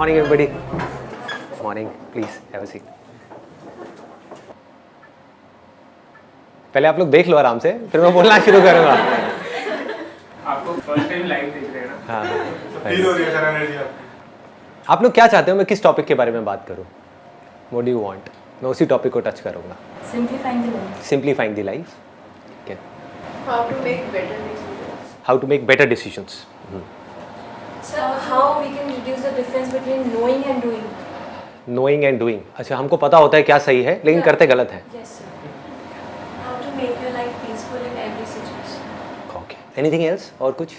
Morning, everybody. Morning. Please have a seat. पहले आप लोग देख लो आराम से, फिर मैं बोलना शुरू करूँगा। आपको फर्स्ट टाइम लाइव देख रहे हैं ना? हाँ। फील हो रही है सर एनर्जी आप लोग क्या चाहते हो मैं किस टॉपिक के बारे में बात करूँ? What do you want? मैं उसी टॉपिक को टच करूँगा। Simplifying the life. Simplifying the life. Okay. How to make better decisions. How to make better decisions. So how we can reduce the difference between knowing and doing. Knowing and doing. अच्छा हमको पता होता है क्या सही है लेकिन करते गलत है. Yes sir. How to make your life peaceful in every situation. Okay. Anything else? और कुछ?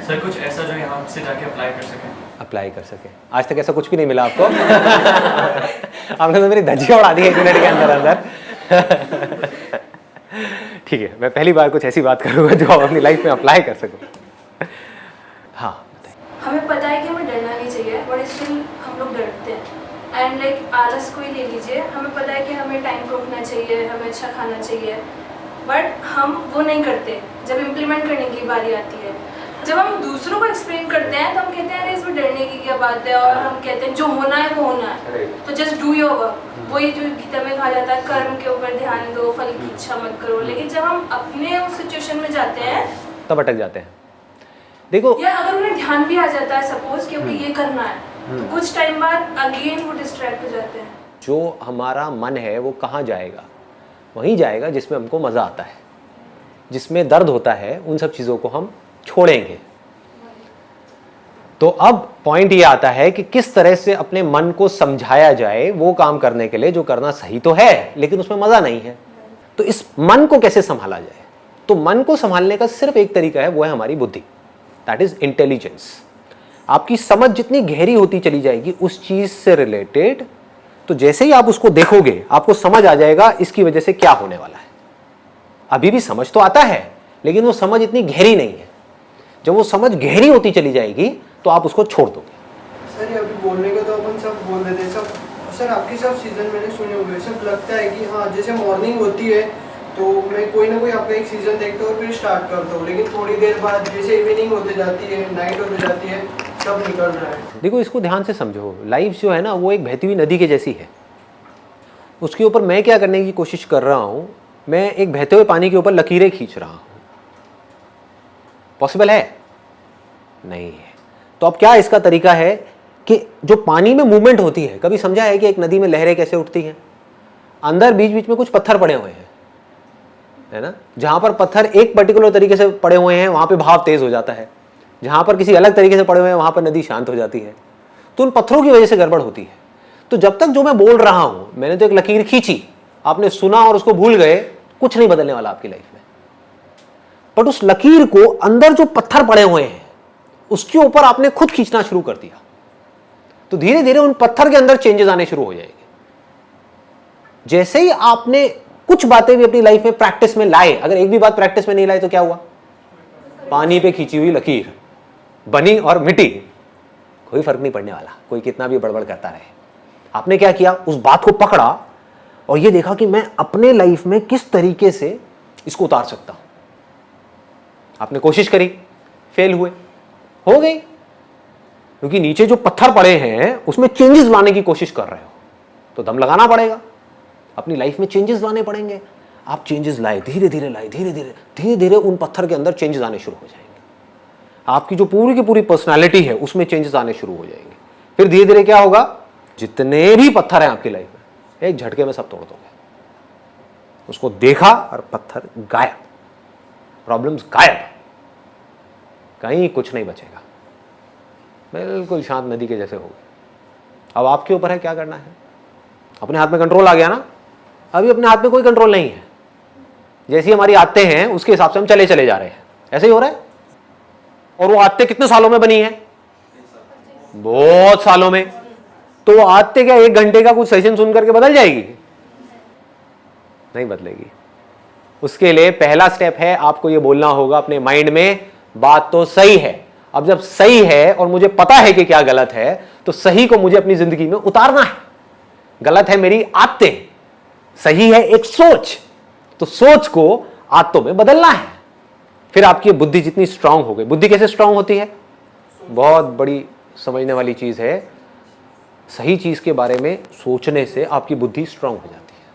सर कुछ ऐसा जो यहाँ से जाके अप्लाई कर सकें? अप्लाई कर सके। आज तक ऐसा कुछ भी नहीं मिला आपको। आपने तो मेरी धज्जियाँ उड़ा दी 1 मिनट के अंदर अंदर। ठीक है, मैं पहली बार कुछ ऐसी बात करूँगा जो आप अपनी लाइफ में अप्लाई कर सको। हाँ हमें पता है कि हमें डरना नहीं चाहिए बट स्टिल हम लोग डरते हैं एंड लाइक आलस को ही ले लीजिए। हमें पता है कि हमें टाइम को उठना चाहिए, हमें अच्छा खाना चाहिए बट हम वो नहीं करते। जब इम्प्लीमेंट करने की बारी आती है, जब हम दूसरों को एक्सप्लेन करते हैं तो हम कहते हैं अरे इसमें डरने की क्या बात है, और हम कहते हैं जो होना है वो होना है, तो जस्ट डू योर वर्क। वही जो गीता में कहा जाता है कर्म के ऊपर ध्यान दो, फल की इच्छा मत करो। लेकिन जब हम अपने उस सिचुएशन में जाते हैं तब अटक जाते हैं। देखो या अगर उन्हें ध्यान भी आ जाता है सपोज कि ओके ये करना है, तो कुछ टाइम बाद अगेन वो डिस्ट्रैक्ट हो जाते हैं। जो हमारा मन है वो कहाँ जाएगा? वहीं जाएगा जिसमें हमको मज़ा आता है, जिसमें दर्द होता है। उन सब चीज़ों को हम छोड़ेंगे। तो अब पॉइंट ये आता है कि किस तरह से अपने मन को समझाया जाए वो काम करने के लिए जो करना सही तो है लेकिन उसमें मज़ा नहीं है। तो इस मन को कैसे संभाला जाए? तो मन को संभालने का सिर्फ एक तरीका है, वो है हमारी बुद्धि, दैट इज इंटेलिजेंस। आपकी समझ जितनी गहरी होती चली जाएगी उस चीज से रिलेटेड, तो जैसे ही आप उसको देखोगे आपको समझ आ जाएगा इसकी वजह से क्या होने वाला है। अभी भी समझ तो आता है लेकिन वो समझ इतनी गहरी नहीं है। जब वो समझ गहरी होती चली जाएगी तो आप उसको छोड़ दोगे। सर ये अभी बोलने को तो अपन सब बोल देते हैं सब। सर आपके सब सीजन मैंने सुने हुए, सब लगता है कि हाँ जैसे मॉर्निंग होती है तो मैं कोई ना कोई आपका एक सीजन देखता हूँ और फिर स्टार्ट करता हूँ, लेकिन थोड़ी देर बाद जैसे इवनिंग होते जाती है, नाइट होते जाती है, सब निकल रहा है। देखो इसको ध्यान से समझो। लाइफ जो है ना वो एक बहती हुई नदी के जैसी है। उसके ऊपर मैं क्या करने की कोशिश कर रहा हूँ, मैं एक बहते हुए पानी के ऊपर लकीरें खींच रहा हूँ। पॉसिबल है? नहीं है। तो अब क्या इसका तरीका है कि जो पानी में मूवमेंट होती है, कभी समझा है कि एक नदी में लहरें कैसे उठती हैं? अंदर बीच बीच में कुछ पत्थर पड़े हुए हैं, है ना? जहां पर पत्थर एक पर्टिकुलर तरीके से पड़े हुए हैं वहां पे भाव तेज हो जाता है, जहां पर किसी अलग तरीके से पड़े हुए हैं वहां पर नदी शांत हो जाती है। तो उन पत्थरों की वजह से गड़बड़ होती है। तो जब तक जो मैं बोल रहा हूं, मैंने तो एक लकीर खींची, आपने सुना और उसको भूल गए, कुछ नहीं बदलने वाला आपकी लाइफ में। बट उस लकीर को अंदर जो पत्थर पड़े हुए हैं उसके ऊपर आपने खुद खींचना शुरू कर दिया, तो धीरे धीरे उन पत्थर के अंदर चेंजेस आने शुरू हो जाएंगे। जैसे ही आपने कुछ बातें भी अपनी लाइफ में प्रैक्टिस में लाए, अगर एक भी बात प्रैक्टिस में नहीं लाए तो क्या हुआ? पानी पे खींची हुई लकीर बनी और मिटी, कोई फर्क नहीं पड़ने वाला, कोई कितना भी बड़बड़ करता रहे। आपने क्या किया? उस बात को पकड़ा और ये देखा कि मैं अपने लाइफ में किस तरीके से इसको उतार सकता हूं। आपने कोशिश करी, फेल हुए, हो गई, क्योंकि नीचे जो पत्थर पड़े हैं उसमें चेंजेस लाने की कोशिश कर रहे हो, तो दम लगाना पड़ेगा, अपनी लाइफ में चेंजेस लाने पड़ेंगे। आप चेंजेस लाए, धीरे धीरे लाए, धीरे धीरे उन पत्थर के अंदर चेंजेस आने शुरू हो जाएंगे। आपकी जो पूरी की पूरी पर्सनालिटी है उसमें चेंजेस आने शुरू हो जाएंगे। फिर धीरे धीरे क्या होगा? जितने भी पत्थर हैं आपकी लाइफ में एक झटके में सब तोड़ दोगे। उसको देखा और पत्थर गायब, प्रॉब्लम्स गायब, कहीं कुछ नहीं बचेगा, बिल्कुल शांत नदी के जैसे हो गए। अब आपके ऊपर है क्या करना है। अपने हाथ में कंट्रोल आ गया ना। अभी अपने हाथ में कोई कंट्रोल नहीं है। जैसी हमारी आदतें हैं उसके हिसाब से हम चले जा रहे हैं, ऐसे ही हो रहा है। और वो आदतें कितने सालों में बनी है? बहुत सालों में। तो वो आदतें क्या 1 घंटे का कुछ सेशन सुन करके बदल जाएगी? नहीं बदलेगी। उसके लिए पहला स्टेप है, आपको ये बोलना होगा अपने माइंड में, बात तो सही है। अब जब सही है और मुझे पता है कि क्या गलत है, तो सही को मुझे अपनी जिंदगी में उतारना है। गलत है मेरी आदतें, सही है एक सोच, तो सोच को आदतों में बदलना है। फिर आपकी बुद्धि जितनी स्ट्रांग हो गई। बुद्धि कैसे स्ट्रांग होती है? बहुत बड़ी समझने वाली चीज है। सही चीज के बारे में सोचने से आपकी बुद्धि स्ट्रांग हो जाती है।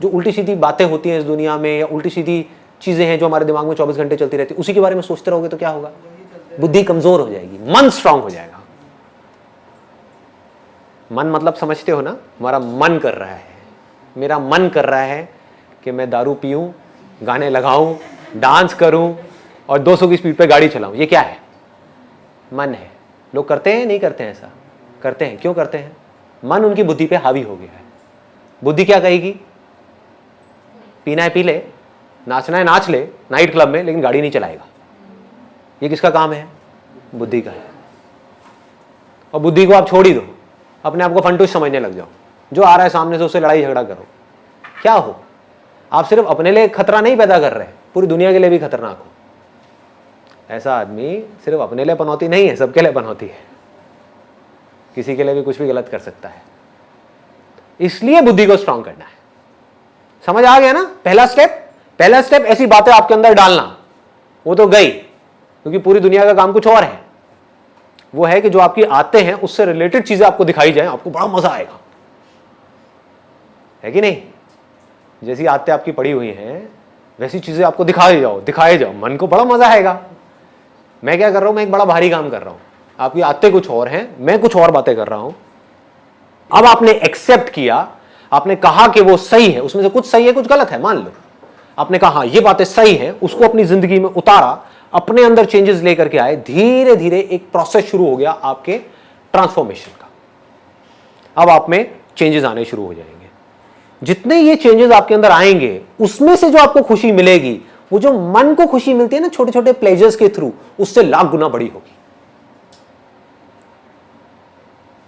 जो उल्टी सीधी बातें होती हैं इस दुनिया में या उल्टी सीधी चीजें हैं जो हमारे दिमाग में 24 घंटे चलती रहती है, उसी के बारे में सोचते रहोगे तो क्या होगा? बुद्धि कमजोर हो जाएगी, मन स्ट्रांग हो जाएगा। मन मतलब समझते हो ना, हमारा मन कर रहा है, मेरा मन कर रहा है कि मैं दारू पीऊं, गाने लगाऊं, डांस करूं और 200 की स्पीड पे गाड़ी चलाऊं। ये क्या है? मन है। लोग करते हैं नहीं करते हैं? ऐसा करते हैं। क्यों करते हैं? मन उनकी बुद्धि पे हावी हो गया है। बुद्धि क्या कहेगी? पीना है पी ले, नाचना है नाच ले नाइट क्लब में, लेकिन गाड़ी नहीं चलाएगा। ये किसका काम है? बुद्धि का है। और बुद्धि को आप छोड़ ही दो, अपने आप को फंटूस समझने लग जाओ। जो आ रहा है सामने से उससे लड़ाई झगड़ा करो। क्या हो? आप सिर्फ अपने लिए खतरा नहीं पैदा कर रहे, पूरी दुनिया के लिए भी खतरनाक हो। ऐसा आदमी सिर्फ अपने लिए पनौती नहीं है, सबके लिए पनौती है। किसी के लिए भी कुछ भी गलत कर सकता है। इसलिए बुद्धि को स्ट्रांग करना है। समझ आ गया ना? पहला स्टेप ऐसी बातें आपके अंदर डालना। वो तो गई, क्योंकि पूरी दुनिया का काम कुछ और है। वो है कि जो आपकी आते हैं उससे रिलेटेड चीजें आपको दिखाई जाए, आपको बड़ा मजा आएगा, है कि नहीं? जैसी आते आपकी पड़ी हुई हैं वैसी चीजें आपको दिखाए जाओ, मन को बड़ा मजा आएगा। मैं क्या कर रहा हूं? मैं एक बड़ा भारी काम कर रहा हूं, आपकी आते कुछ और हैं, मैं कुछ और बातें कर रहा हूं। अब आपने एक्सेप्ट किया, आपने कहा कि वो सही है, उसमें से कुछ सही है कुछ गलत है, मान लो। आपने कहा ये बातें सही है, उसको अपनी जिंदगी में उतारा, अपने अंदर चेंजेस लेकर के आए, धीरे धीरे एक प्रोसेस शुरू हो गया आपके ट्रांसफॉर्मेशन का। अब आप में चेंजेस आने शुरू हो जाएंगे। जितने ये चेंजेस आपके अंदर आएंगे, उसमें से जो आपको खुशी मिलेगी, वो जो मन को खुशी मिलती है ना छोटे छोटे प्लेजर्स के थ्रू, उससे लाख गुना बड़ी होगी।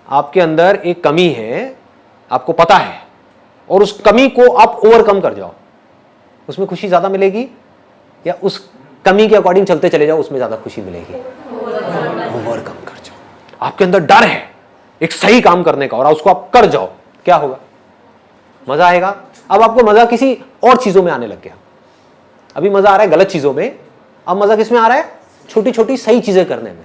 आपके अंदर एक कमी है, आपको पता है, और उस कमी को आप ओवरकम कर जाओ, उसमें खुशी ज्यादा मिलेगी, या उस कमी के अकॉर्डिंग चलते चले जाओ, उसमें ज्यादा खुशी मिलेगी? ओवरकम कर जाओ। आपके अंदर डर है एक सही काम करने का, और उसको आप कर जाओ, क्या होगा? मजा आएगा। अब आपको मजा किसी और चीजों में आने लग गया। अभी मजा आ रहा है गलत चीजों में, अब मजा किस में आ रहा है? छोटी छोटी सही चीजें करने में।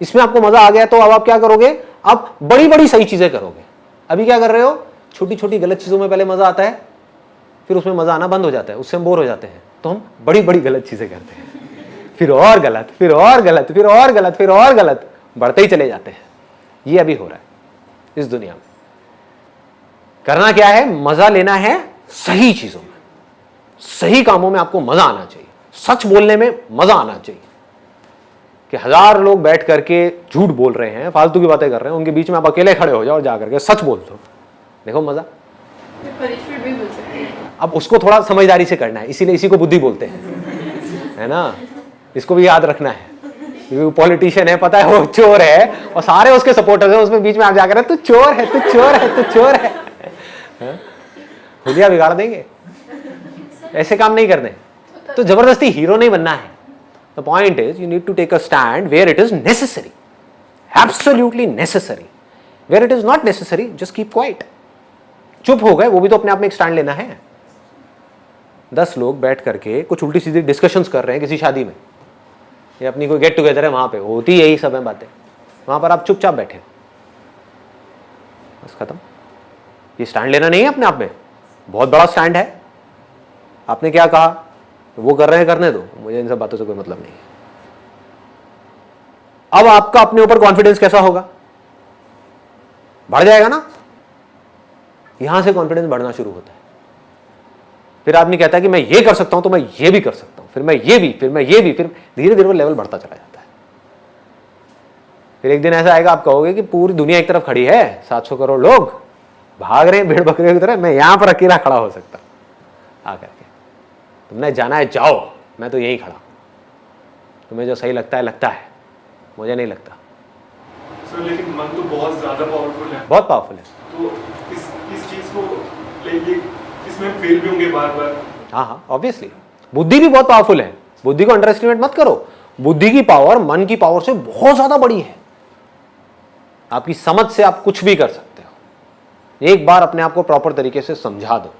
इसमें आपको मजा आ गया तो अब आप क्या करोगे? आप बड़ी बड़ी सही चीजें करोगे। अभी क्या कर रहे हो? छोटी छोटी गलत चीजों में पहले मजा आता है, फिर उसमें मजा आना बंद हो जाता है, उससे हम बोर हो जाते हैं, तो हम बड़ी बड़ी गलत चीजें करते हैं, फिर और गलत, फिर और गलत, फिर और गलत, फिर और गलत, बढ़ते ही चले जाते हैं। ये अभी हो रहा है इस दुनिया में। करना क्या है? मजा लेना है सही चीजों में, सही कामों में आपको मजा आना चाहिए। सच बोलने में मजा आना चाहिए। कि 1000 लोग बैठ करके झूठ बोल रहे हैं, फालतू की बातें कर रहे हैं, उनके बीच में आप अकेले खड़े हो जाओ और जाकर के सच बोल दो, देखो मजा। पनिशमेंट भी मिल सकती है। अब उसको थोड़ा समझदारी से करना है, इसीलिए इसी को बुद्धि बोलते हैं, है ना? इसको भी याद रखना है। पॉलिटिशियन है, पता है वो चोर है, और सारे उसके सपोर्टर्स हैं, उसमें बीच में आप जाकर तू चोर है, तू चोर है, तू चोर है, हुलिया बिगाड़ देंगे। ऐसे काम नहीं करने। तो जबरदस्ती हीरो नहीं बनना है। The point is you need to take a stand where it is necessary, absolutely necessary. Where it is not necessary, just keep quiet. चुप हो गए, वो भी तो अपने आप में एक स्टैंड लेना है। 10 लोग बैठ करके कुछ उल्टी सीधी डिस्कशंस कर रहे हैं किसी शादी में, या अपनी कोई गेट टुगेदर है, वहां पे होती यही सब है बातें, वहां पर आप चुपचाप बैठे, बस खत्म। ये स्टैंड लेना नहीं है अपने आप में, बहुत बड़ा स्टैंड है। आपने क्या कहा? वो कर रहे हैं, करने दो, मुझे इन सब बातों से कोई मतलब नहीं है। अब आपका अपने ऊपर कॉन्फिडेंस कैसा होगा? बढ़ जाएगा ना? यहां से कॉन्फिडेंस बढ़ना शुरू होता है। फिर आदमी कहता है कि मैं ये कर सकता हूं तो मैं ये भी कर सकता हूं, फिर मैं ये भी, फिर मैं ये भी, फिर धीरे धीरे वो लेवल बढ़ता चला जाता है। फिर एक दिन ऐसा आएगा, आप कहोगे कि पूरी दुनिया एक तरफ खड़ी है, 700 करोड़ लोग भाग रहे हैं भेड़ बकरियों की तरह, मैं यहां पर अकेला खड़ा हो सकता आकर के। तुमने जाना है जाओ, मैं तो यही खड़ा। तुम्हें जो सही लगता है लगता है, मुझे नहीं लगता। सर लेकिन मन तो बहुत ज्यादा पावरफुल है। बहुत पावरफुल है। तो इस चीज को लेके इसमें फेल भी होंगे बार बार। हाँ, ऑब्वियसली। बुद्धि भी बहुत पावरफुल है, बुद्धि को अंडर एस्टिमेट मत करो। बुद्धि की पावर मन की पावर से बहुत ज्यादा बड़ी है। आपकी समझ से आप कुछ भी कर सकते हो। एक बार अपने आप को प्रॉपर तरीके से समझा दो।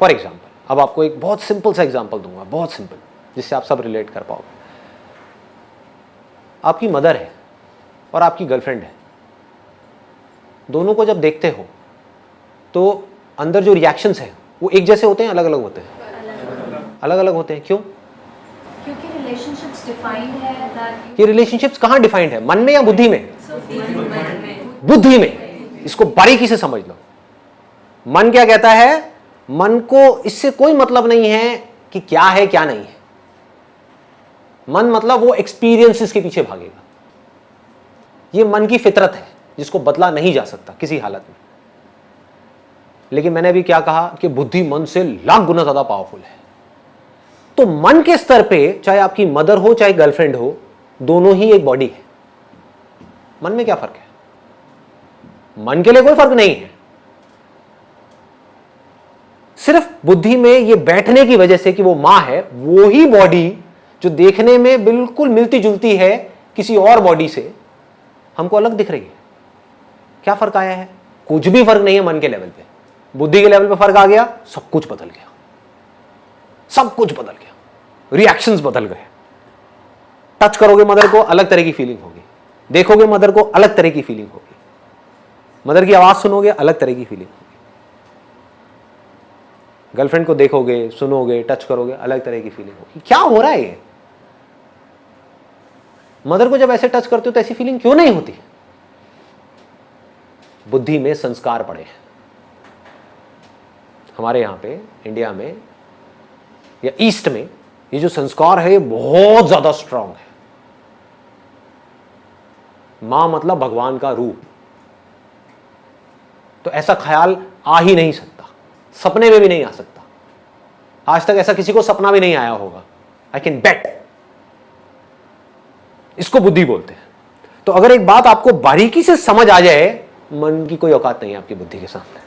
फॉर एग्जाम्पल, अब आपको एक बहुत सिंपल सा एग्जाम्पल दूंगा, बहुत सिंपल, जिससे आप सब रिलेट कर पाओगे। आपकी मदर है, और आपकी गर्लफ्रेंड है, दोनों को जब देखते हो तो अंदर जो रिएक्शंस हैं वो एक जैसे होते हैं, अलग अलग होते हैं? अलग अलग होते हैं। क्यों? क्योंकि रिलेशनशिप्स डिफाइंड है दैट ये रिलेशनशिप्स कहाँ डिफाइंड है, मन में या बुद्धि में? में बुद्धि में। इसको बारीकी से समझ लो। मन क्या कहता है? मन को इससे कोई मतलब नहीं है कि क्या है क्या नहीं है। मन मतलब वो एक्सपीरियंसेस के पीछे भागेगा। ये मन की फितरत है जिसको बदला नहीं जा सकता किसी हालत में। लेकिन मैंने अभी क्या कहा कि बुद्धि मन से लाख गुना ज्यादा पावरफुल है। तो मन के स्तर पे चाहे आपकी मदर हो चाहे गर्लफ्रेंड हो, दोनों ही एक बॉडी है। मन में क्या फर्क है? मन के लिए कोई फर्क नहीं है। सिर्फ बुद्धि में ये बैठने की वजह से कि वो मां है, वो ही बॉडी जो देखने में बिल्कुल मिलती जुलती है किसी और बॉडी से, हमको अलग दिख रही है। क्या फर्क आया है? कुछ भी फर्क नहीं है। मन के लेवल पे, बुद्धि के लेवल पे फर्क आ गया, सब कुछ बदल गया। सब कुछ बदल गया, रिएक्शंस बदल गए। टच करोगे मदर को, अलग तरह की फीलिंग होगी। देखोगे मदर को, अलग तरह की फीलिंग होगी। मदर की आवाज सुनोगे, अलग तरह की फीलिंग होगी। गर्लफ्रेंड को देखोगे, सुनोगे, टच करोगे, अलग तरह की फीलिंग होगी। क्या हो रहा है ये? मदर को जब ऐसे टच करते हो तो ऐसी फीलिंग क्यों नहीं होती? बुद्धि में संस्कार पड़े हैं। हमारे यहां पे इंडिया में या ईस्ट में ये जो संस्कार है ये बहुत ज्यादा स्ट्रांग है। मां मतलब भगवान का रूप। तो ऐसा ख्याल आ ही नहीं सकता, सपने में भी नहीं आ सकता। आज तक ऐसा किसी को सपना भी नहीं आया होगा। I can bet. इसको बुद्धि बोलते हैं। तो अगर एक बात आपको बारीकी से समझ आ जाए, मन की कोई औकात नहीं है आपकी बुद्धि के सामने।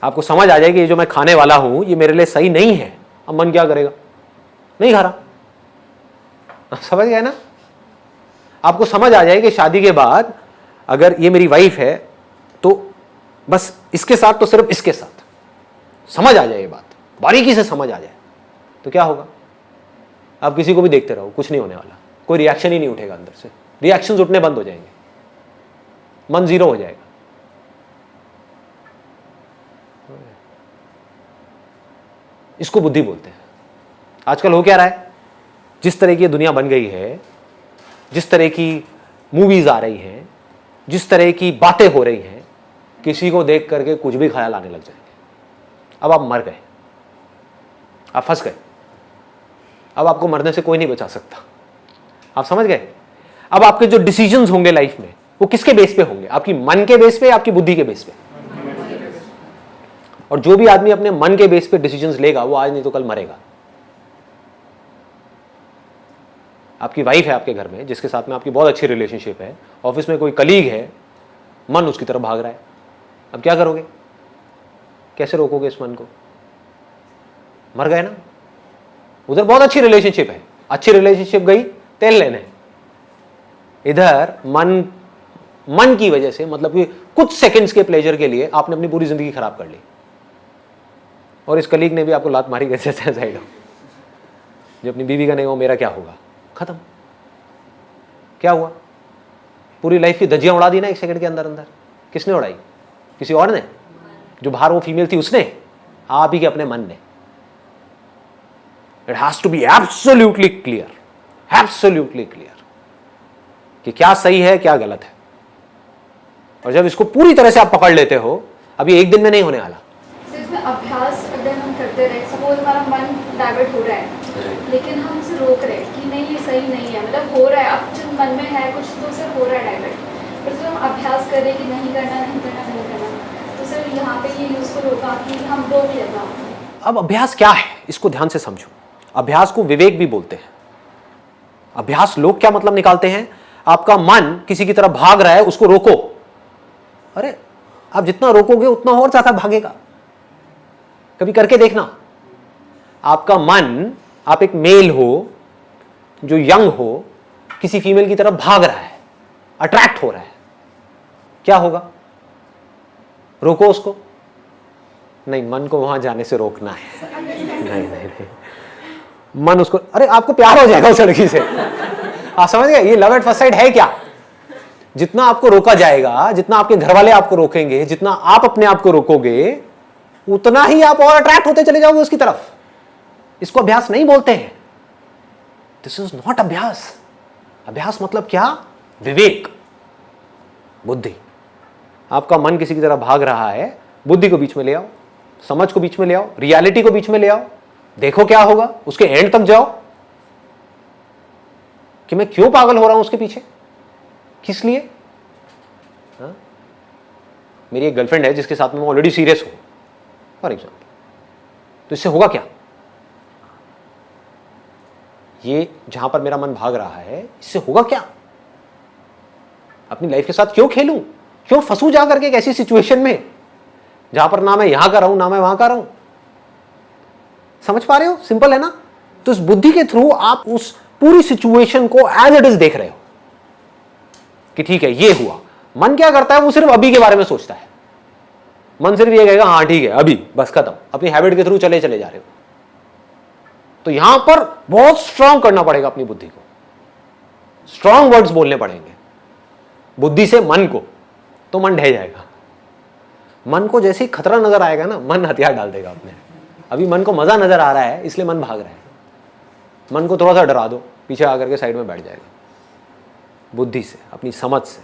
आपको समझ आ जाए कि ये जो मैं खाने वाला हूं ये मेरे लिए सही नहीं है, अब मन क्या करेगा? नहीं खा रहा। आप समझ गए ना? आपको समझ आ जाए कि शादी के बाद अगर ये मेरी वाइफ है तो बस इसके साथ तो सिर्फ इसके साथ, समझ आ जाए ये बात, बारीकी से समझ आ जाए, तो क्या होगा? आप किसी को भी देखते रहो, कुछ नहीं होने वाला, कोई रिएक्शन ही नहीं उठेगा अंदर से। रिएक्शंस उठने बंद हो जाएंगे, मन जीरो हो जाएगा। इसको बुद्धि बोलते हैं। आजकल हो क्या रहा है? जिस तरह की दुनिया बन गई है, जिस तरह की मूवीज आ रही हैं, जिस तरह की बातें हो रही हैं, किसी को देख करके कुछ भी ख्याल आने लग जाएंगे। अब आप मर गए, आप फंस गए। अब आपको मरने से कोई नहीं बचा सकता। आप समझ गए? अब आपके जो डिसीजंस होंगे लाइफ में वो किसके बेस पे होंगे? आपकी मन के बेस पे, आपकी बुद्धि के बेस पे? और जो भी आदमी अपने मन के बेस पे डिसीजंस लेगा वो आज नहीं तो कल मरेगा। आपकी वाइफ है आपके घर में जिसके साथ में आपकी बहुत अच्छी रिलेशनशिप है, ऑफिस में कोई कलीग है, मन उसकी तरफ भाग रहा है। अब क्या करोगे? कैसे रोकोगे इस मन को? मर गए ना। उधर बहुत अच्छी रिलेशनशिप है, अच्छी रिलेशनशिप गई तेल लेने। इधर मन की वजह से, मतलब कि कुछ सेकंड्स के प्लेजर के लिए आपने अपनी पूरी जिंदगी खराब कर ली। और इस कलीग ने भी आपको लात मारी कैसे जाएगा। जो अपनी बीवी का नहीं, वो मेरा क्या होगा? खत्म। क्या हुआ? पूरी लाइफ की धज्जियां उड़ा दी ना एक सेकंड के अंदर अंदर। किसने उड़ाई? किसी और ने? जो बाहर वो फीमेल थी उसने? आप ही के अपने मन ने। It has to be absolutely clear, absolutely clear कि क्या सही है क्या गलत है। और जब इसको पूरी तरह से आप पकड़ लेते हो, अब ये एक दिन में नहीं होने वाला। इसमें अभ्यास अगर हम करते रहे, सपोज हमारा मन डाइवर्ट हो रहा है लेकिन हम उसे रोक रहे हैं कि नहीं ये सही नहीं है, मतलब हो रहा है, अब जो मन में है कुछ तो उसे हो रहा है डाइवर्ट, पर जब हम अभ्यास करें कि नहीं करना नहीं करना नहीं करना, तो सिर्फ यहाँ पे ये यूजफुल होगा कि हम रोक लेना। अब अभ्यास क्या है इसको ध्यान से समझो। अभ्यास को विवेक भी बोलते हैं। अभ्यास लोग क्या मतलब निकालते हैं? आपका मन किसी की तरफ भाग रहा है, उसको रोको। अरे आप जितना रोकोगे उतना और ज्यादा भागेगा। कभी करके देखना। आपका मन, आप एक मेल हो जो यंग हो, किसी फीमेल की तरफ भाग रहा है, अट्रैक्ट हो रहा है, क्या होगा? रोको उसको। नहीं, मन को वहां जाने से रोकना है। नहीं, मन उसको, अरे आपको प्यार हो जाएगा उस लड़की से। आप समझ गए? ये लव एट फर्स्ट साइट है क्या? जितना आपको रोका जाएगा, जितना आपके घर वाले आपको रोकेंगे, जितना आप अपने आप को रोकोगे, उतना ही आप और अट्रैक्ट होते चले जाओगे उसकी तरफ। इसको अभ्यास नहीं बोलते हैं। दिस इज नॉट अभ्यास। अभ्यास मतलब क्या? विवेक, बुद्धि। आपका मन किसी की तरह भाग रहा है, बुद्धि को बीच में ले आओ, समझ को बीच में ले आओ, रियलिटी को बीच में ले आओ, देखो क्या होगा, उसके एंड तक जाओ कि मैं क्यों पागल हो रहा हूं उसके पीछे, किस लिए। हा? मेरी एक गर्लफ्रेंड है जिसके साथ में मैं ऑलरेडी सीरियस हूं फॉर एग्जाम्पल, तो इससे होगा क्या? ये जहां पर मेरा मन भाग रहा है, इससे होगा क्या? अपनी लाइफ के साथ क्यों खेलूं, क्यों फंसू जा करके एक ऐसी सिचुएशन में जहां पर ना मैं यहां का रहूं ना मैं वहां का रहूं। समझ पा रहे हो? सिंपल है ना? तो इस बुद्धि के थ्रू आप उस पूरी सिचुएशन को एज इट इज देख रहे हो कि ठीक है ये हुआ। मन क्या करता है? वो सिर्फ अभी के बारे में सोचता है। मन सिर्फ ये कहेगा हाँ ठीक है अभी, बस खत्म। अपनी हैबिट के थ्रू चले चले जा रहे हो। तो यहां पर बहुत स्ट्रांग करना पड़ेगा अपनी बुद्धि को, स्ट्रांग वर्ड्स बोलने पड़ेंगे बुद्धि से मन को, तो मन ढह जाएगा। मन को जैसे ही खतरा नजर आएगा ना, मन हथियार डाल देगा अपने। अभी मन को मजा नजर आ रहा है इसलिए मन भाग रहा है। मन को थोड़ा सा डरा दो, पीछे आकर के साइड में बैठ जाएगा। बुद्धि से, अपनी समझ से,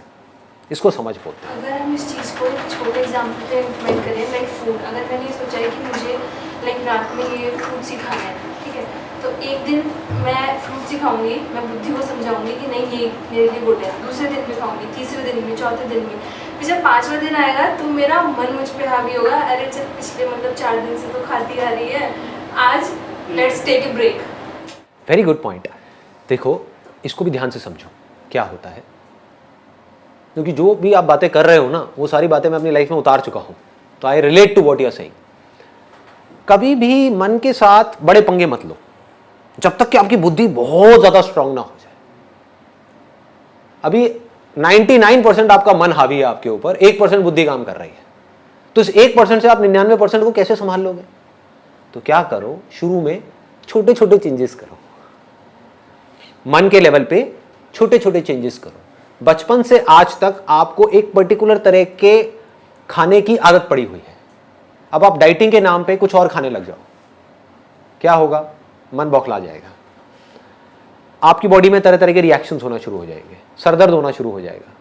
इसको समझ बोलते हैं। अगर हम इस चीज़ को एक छोटे एग्जाम्पल पे इम्प्लीमेंट करें, लाइक फूड, अगर मैंने ये सोचा है कि मुझे लाइक रात में ये फ्रूट्स ही खाना है, ठीक है, तो एक दिन मैं फ्रूट्स ही खाऊंगी, मैं बुद्धि को समझाऊंगी कि नहीं ये मेरे लिए गुड है, दूसरे दिन भी खाऊंगी, तीसरे दिन भी, चौथे दिन भी। फिर जब 5वां दिन आएगा तो मेरा मन मुझ पे हावी होगा, अरे चल पिछले मतलब 4 दिन से तो खाती आ रही है, आज let's take a break. Very good point. देखो इसको भी ध्यान से समझो क्या होता है, क्योंकि जो भी आप बातें कर रहे हो ना, वो सारी बातें मैं अपनी लाइफ में उतार चुका हूं, तो I relate to what you are saying. कभी भी मन के साथ बड़े पंगे मत लो जब तक कि आपकी बुद्धि बहुत ज्यादा स्ट्रांग ना हो जाए। अभी 99% आपका मन हावी है आपके ऊपर, 1% बुद्धि काम कर रही है। तो इस 1% से आप 99% को कैसे संभाल लोगे? तो क्या करो, शुरू में छोटे छोटे चेंजेस करो, मन के लेवल पे छोटे छोटे चेंजेस करो। बचपन से आज तक आपको एक पर्टिकुलर तरह के खाने की आदत पड़ी हुई है, अब आप डाइटिंग के नाम पे कुछ और खाने लग जाओ, क्या होगा? मन बौखला जाएगा, आपकी बॉडी में तरह तरह के रिएक्शंस होना शुरू हो जाएंगे, सरदर्द होना शुरू हो जाएगा,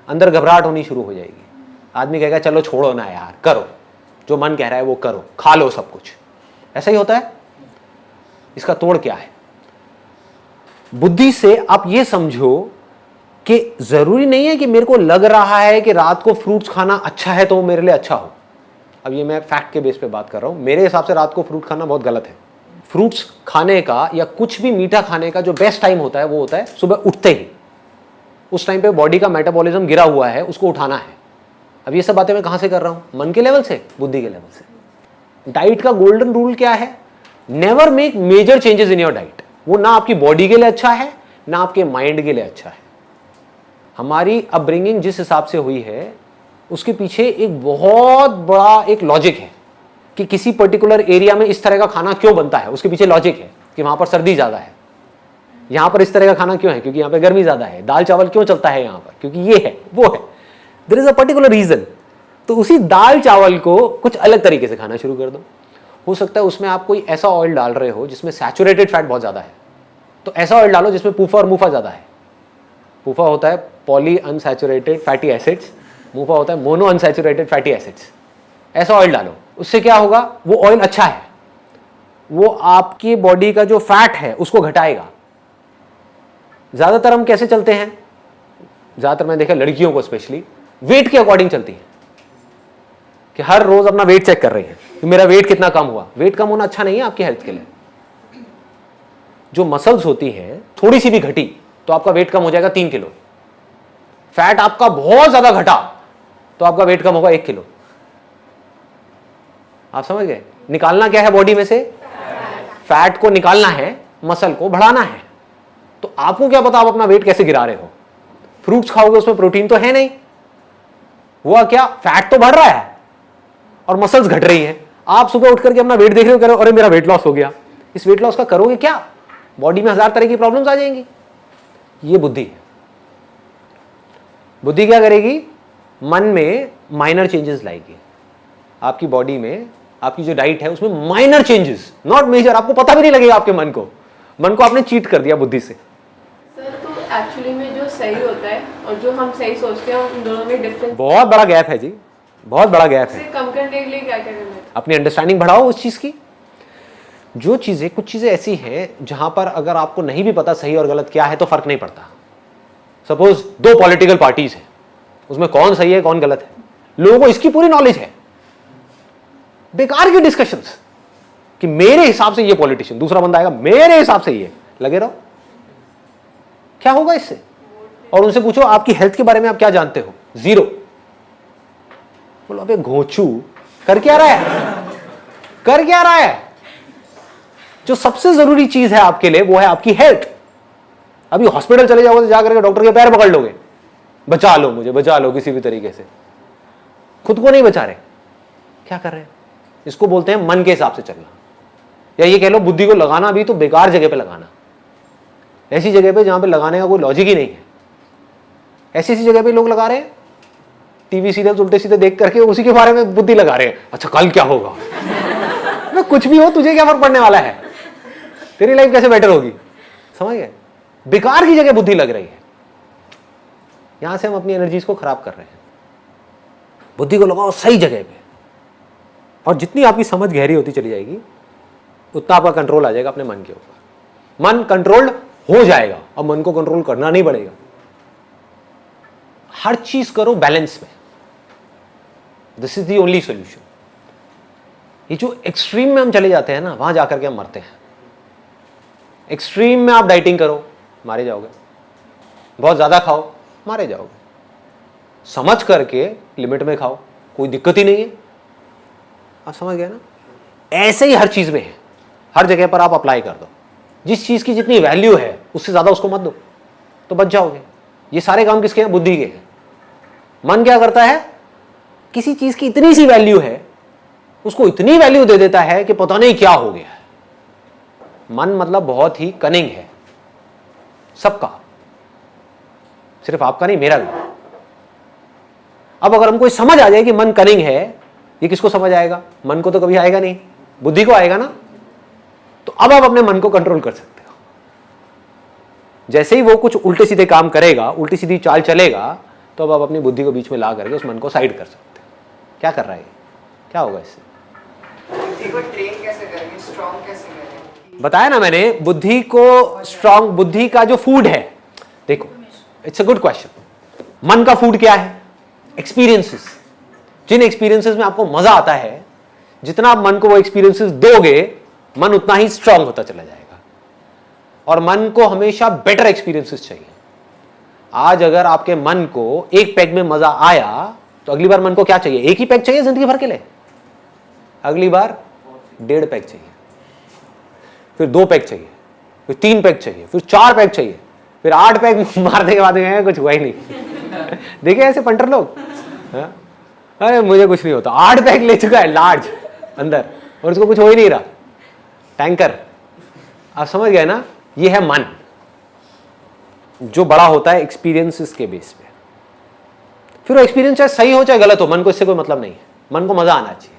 अंदर घबराहट होनी शुरू हो जाएगी। आदमी कहेगा चलो छोड़ो ना यार, करो जो मन कह रहा है वो करो, खा लो सब कुछ। ऐसा ही होता है। इसका तोड़ क्या है? बुद्धि से आप ये समझो कि जरूरी नहीं है कि मेरे को लग रहा है कि रात को फ्रूट्स खाना अच्छा है तो वो मेरे लिए अच्छा हो। अब ये मैं फैक्ट के बेस पे बात कर रहा हूं, मेरे हिसाब से रात को फ्रूट खाना बहुत गलत है। फ्रूट्स खाने का या कुछ भी मीठा खाने का जो बेस्ट टाइम होता है वो होता है सुबह उठते ही। उस टाइम पे बॉडी का मेटाबॉलिज्म गिरा हुआ है, उसको उठाना है। अब ये सब बातें मैं कहां से कर रहा हूं? मन के लेवल से, बुद्धि के लेवल से। डाइट का गोल्डन रूल क्या है? Never make major changes in your diet. वो ना आपकी बॉडी के लिए अच्छा है ना आपके माइंड के लिए अच्छा है। हमारी अपब्रिंगिंग जिस हिसाब से हुई है उसके पीछे एक बहुत बड़ा एक लॉजिक है कि किसी पर्टिकुलर एरिया में इस तरह का खाना क्यों बनता है। उसके पीछे लॉजिक है कि वहां पर सर्दी ज्यादा है, यहां पर इस तरह का खाना क्यों है क्योंकि यहां पर गर्मी ज्यादा है। दाल चावल क्यों चलता है यहां पर क्योंकि ये है वो है। There is a particular reason. तो उसी दाल चावल को कुछ अलग तरीके से खाना शुरू कर दो। हो सकता है उसमें आप कोई ऐसा ऑयल डाल रहे हो जिसमें सैचुरेटेड फैट बहुत ज्यादा है, तो ऐसा ऑयल डालो जिसमें पूफा और मुफा ज्यादा है। पूफा होता है पॉली अनसैचुरेटेड फैटी एसिड्स, मुफा होता है मोनो अनसैचुरेटेड फैटी एसिड्स। ऐसा ऑयल डालो, उससे क्या होगा? वो ऑयल अच्छा है, वो आपकी बॉडी का जो फैट है उसको घटाएगा। ज्यादातर हम कैसे चलते हैं? ज्यादातर मैंने देखा लड़कियों को स्पेशली वेट के अकॉर्डिंग चलती है कि हर रोज अपना वेट चेक कर रही है कि मेरा वेट कितना कम हुआ। वेट कम होना अच्छा नहीं है आपकी हेल्थ के लिए। जो मसल्स होती हैं थोड़ी सी भी घटी तो आपका वेट कम हो जाएगा 3 किलो। फैट आपका बहुत ज्यादा घटा तो आपका वेट कम होगा 1 किलो। आप समझ गए? निकालना क्या है बॉडी में से? फैट को निकालना है, मसल को बढ़ाना है। तो आपको क्या पता आप अपना वेट कैसे गिरा रहे हो? फ्रूट्स खाओगे उसमें प्रोटीन तो है नहीं, हुआ क्या? फैट तो बढ़ रहा है और मसल्स घट रही हैं। आप सुबह उठ करके अपना वेट देख रहे हो, कह रहे हो अरे मेरा वेट लॉस हो गया। इस वेट लॉस का करोगे क्या? बॉडी में 1000 तरह की प्रॉब्लम्स आ जाएंगी। ये बुद्धि है। बुद्धि क्या करेगी? मन में माइनर चेंजेस लाएगी। आपकी बॉडी में आपकी जो डाइट है उसमें माइनर चेंजेस, नॉट मेजर, आपको पता भी नहीं लगेगा आपके मन को आपने चीट कर दिया बुद्धि से। सर तो एक्चुअली में जो सही होता है और जो हम सही सोचते हैं उन दोनों में डिफरेंस बहुत बड़ा गैप है जी, बहुत बड़ा गैप है। से कम करने के लिए क्या क्या करना है? अपनी अंडरस्टैंडिंग बढ़ाओ उस चीज की। जो चीजें, कुछ चीजें ऐसी हैं जहां पर अगर आपको नहीं भी पता सही और गलत क्या है तो फर्क नहीं पड़ता। सपोज 2 पॉलिटिकल पार्टीज हैं, उसमें कौन सही है कौन गलत है, लोगों को इसकी पूरी नॉलेज है। बेकार की डिस्कशंस कि मेरे हिसाब से ये पॉलिटिशियन, दूसरा बंदा आएगा मेरे हिसाब से ये, लगे रहो। क्या होगा इससे? और उनसे पूछो आपकी हेल्थ के बारे में आप क्या जानते हो? 0। बोलो अबे घोंचू, कर क्या रहा है, कर क्या रहा है? जो सबसे जरूरी चीज है आपके लिए वो है आपकी हेल्थ। अभी हॉस्पिटल चले जाओगे तो जाकर के डॉक्टर के पैर पकड़ लोगे, बचा लो मुझे, बचा लो किसी भी तरीके से। खुद को नहीं बचा रहे, क्या कर रहे हैं? इसको बोलते हैं मन के हिसाब से चलना, या ये कह लो बुद्धि को लगाना भी तो बेकार जगह पे लगाना, ऐसी जगह पे जहां पे लगाने का कोई लॉजिक ही नहीं है। ऐसी ऐसी जगह पे लोग लगा रहे हैं, टीवी सीरियल उल्टे सीधे देख करके उसी के बारे में बुद्धि लगा रहे हैं। अच्छा कल क्या होगा? मैं कुछ भी हो, तुझे क्या फर्क पड़ने वाला है? तेरी लाइफ कैसे बेटर होगी? समझ गए? बेकार की जगह बुद्धि लग रही है, यहां से हम अपनी एनर्जीज को खराब कर रहे हैं। बुद्धि को लगाओ सही जगह पे, और जितनी आपकी समझ गहरी होती चली जाएगी उतना आपका कंट्रोल आ जाएगा अपने मन के ऊपर। मन कंट्रोल्ड हो जाएगा, अब मन को कंट्रोल करना नहीं पड़ेगा। हर चीज करो बैलेंस में, this is the only solution. ये जो एक्सट्रीम में हम चले जाते हैं ना, वहां जाकर के हम मरते हैं। एक्सट्रीम में आप डाइटिंग करो, मारे जाओगे। बहुत ज्यादा खाओ, मारे जाओगे। समझ करके लिमिट में खाओ, कोई दिक्कत ही नहीं है। आप समझ गए ना? ऐसे ही हर चीज में है, हर जगह पर आप अप्लाई कर दो। जिस चीज की जितनी वैल्यू है उससे ज्यादा उसको मत दो, तो बच जाओगे। ये सारे काम किसके हैं? बुद्धि के हैं। मन क्या करता है? किसी चीज की इतनी सी वैल्यू है, उसको इतनी वैल्यू दे देता है कि पता नहीं क्या हो गया है। मन मतलब बहुत ही कनिंग है, सबका, सिर्फ आपका नहीं, मेरा भी। अब अगर हमको समझ आ जाए कि मन कनिंग है, ये किसको समझ आएगा? मन को तो कभी आएगा नहीं, बुद्धि को आएगा ना। तो अब आप अपने मन को कंट्रोल कर सकते हो। जैसे ही वो कुछ उल्टे सीधे काम करेगा, उल्टी सीधी चाल चलेगा, तो अब आप अपनी बुद्धि को बीच में ला करके उस मन को साइड कर सकते हो। क्या कर रहा है? क्या होगा इससे? बुद्धि को ट्रेन कैसे करेंगे, स्ट्रॉन्ग कैसे करेंगे? बताया ना मैंने, बुद्धि को स्ट्रॉन्ग, बुद्धि का जो फूड है, देखो इट्स अ गुड क्वेश्चन। मन का फूड क्या है? एक्सपीरियंसेस। जिन एक्सपीरियंसेस में आपको मजा आता है, जितना आप मन को वो एक्सपीरियंसेस दोगे, मन उतना ही स्ट्रांग होता चला जाएगा। और मन को हमेशा बेटर एक्सपीरियंसेस चाहिए। आज अगर आपके मन को एक पैग में मजा आया, तो अगली बार मन को क्या चाहिए? एक ही पैग चाहिए जिंदगी भर के लिए? अगली बार 1.5 पैग चाहिए, फिर 2 पैग चाहिए, फिर 3 पैग चाहिए, फिर 4 पैग चाहिए, फिर 8 पैग मारने के बाद कुछ हुआ ही नहीं। देखे ऐसे पंटर लोग, अरे मुझे कुछ नहीं होता, 8 पैग ले चुका है लार्ज अंदर, और उसको कुछ हो ही नहीं रहा, टैंकर। आप समझ गए ना? ये है मन, जो बड़ा होता है एक्सपीरियंसेस के बेस पे। फिर वो एक्सपीरियंस चाहे सही हो चाहे गलत हो, मन को इससे कोई मतलब नहीं है। मन को मजा आना चाहिए।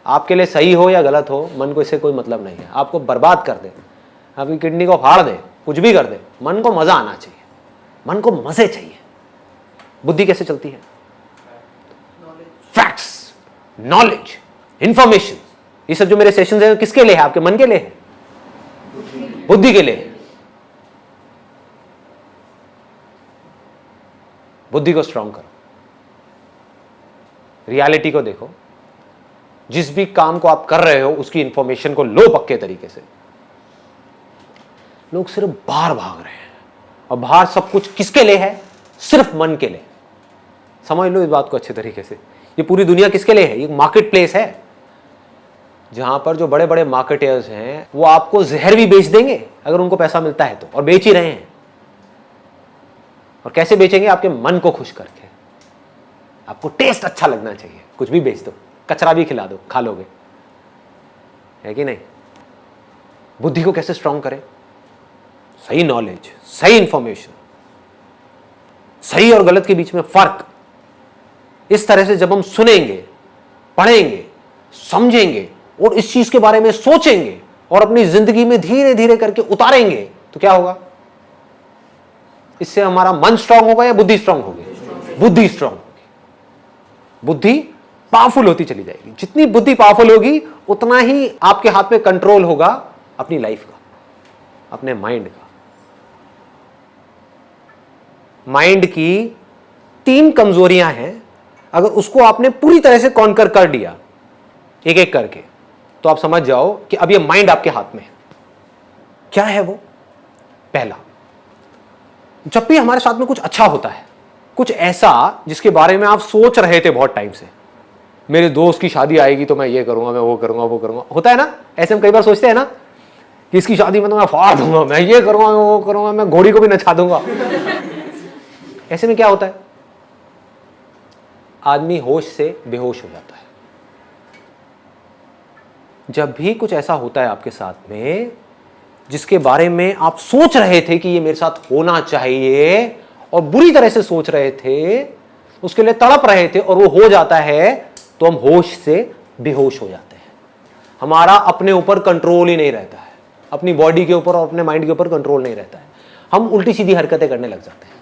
आपके लिए सही हो या गलत हो, मन को इससे कोई मतलब नहीं है। आपको बर्बाद कर दे, आपकी किडनी को फाड़ दे, कुछ भी कर दे, मन को मजा आना चाहिए। मन को मजे चाहिए। बुद्धि कैसे चलती है? Facts, knowledge, information. ये सब जो मेरे सेशंस हैं किसके लिए है? आपके मन के लिए है, बुद्धि के लिए। बुद्धि को स्ट्रांग करो, रियलिटी को देखो। जिस भी काम को आप कर रहे हो उसकी इंफॉर्मेशन को लो पक्के तरीके से। लोग सिर्फ बाहर भाग रहे हैं, और बाहर सब कुछ किसके लिए है? सिर्फ मन के लिए। समझ लो इस बात को अच्छे तरीके से। ये पूरी दुनिया किसके लिए है? ये मार्केट प्लेस है, जहां पर जो बड़े बड़े मार्केटर्स हैं वो आपको जहर भी बेच देंगे अगर उनको पैसा मिलता है तो, और बेच ही रहे हैं। और कैसे बेचेंगे? आपके मन को खुश करके। आपको टेस्ट अच्छा लगना चाहिए, कुछ भी बेच दो, कचरा भी खिला दो, खा लोगे, है कि नहीं? बुद्धि को कैसे स्ट्रांग करें? सही नॉलेज, सही इंफॉर्मेशन, सही और गलत के बीच में फर्क, इस तरह से जब हम सुनेंगे, पढ़ेंगे, समझेंगे और इस चीज के बारे में सोचेंगे और अपनी जिंदगी में धीरे धीरे करके उतारेंगे, तो क्या होगा? इससे हमारा मन स्ट्रांग होगा या बुद्धि स्ट्रांग होगी? बुद्धि स्ट्रांग होगी। बुद्धि पावरफुल होती चली जाएगी। जितनी बुद्धि पावरफुल होगी उतना ही आपके हाथ में कंट्रोल होगा अपनी लाइफ का, अपने माइंड का। माइंड की 3 कमजोरियां हैं, अगर उसको आपने पूरी तरह से कॉन्कर कर दिया एक एक करके, तो आप समझ जाओ कि अब ये माइंड आपके हाथ में है। क्या है वो? पहला, जब भी हमारे साथ में कुछ अच्छा होता है, कुछ ऐसा जिसके बारे में आप सोच रहे थे बहुत टाइम से, मेरे दोस्त की शादी आएगी तो मैं ये करूंगा, मैं वो करूंगा, वो करूंगा, होता है ना? ऐसे हम कई बार सोचते हैं ना कि इसकी शादी में तो मैं फाड़ दूंगा, मैं ये करूंगा, मैं वो करूंगा, मैं घोड़ी को भी नचा दूंगा। ऐसे में क्या होता है? आदमी होश से बेहोश हो जाता है। जब भी कुछ ऐसा होता है आपके साथ में जिसके बारे में आप सोच रहे थे कि ये मेरे साथ होना चाहिए और बुरी तरह से सोच रहे थे, उसके लिए तड़प रहे थे और वो हो जाता है, तो हम होश से बेहोश हो जाते हैं। हमारा अपने ऊपर कंट्रोल ही नहीं रहता है, अपनी बॉडी के ऊपर और अपने माइंड के ऊपर कंट्रोल नहीं रहता है। हम उल्टी सीधी हरकतें करने लग जाते हैं।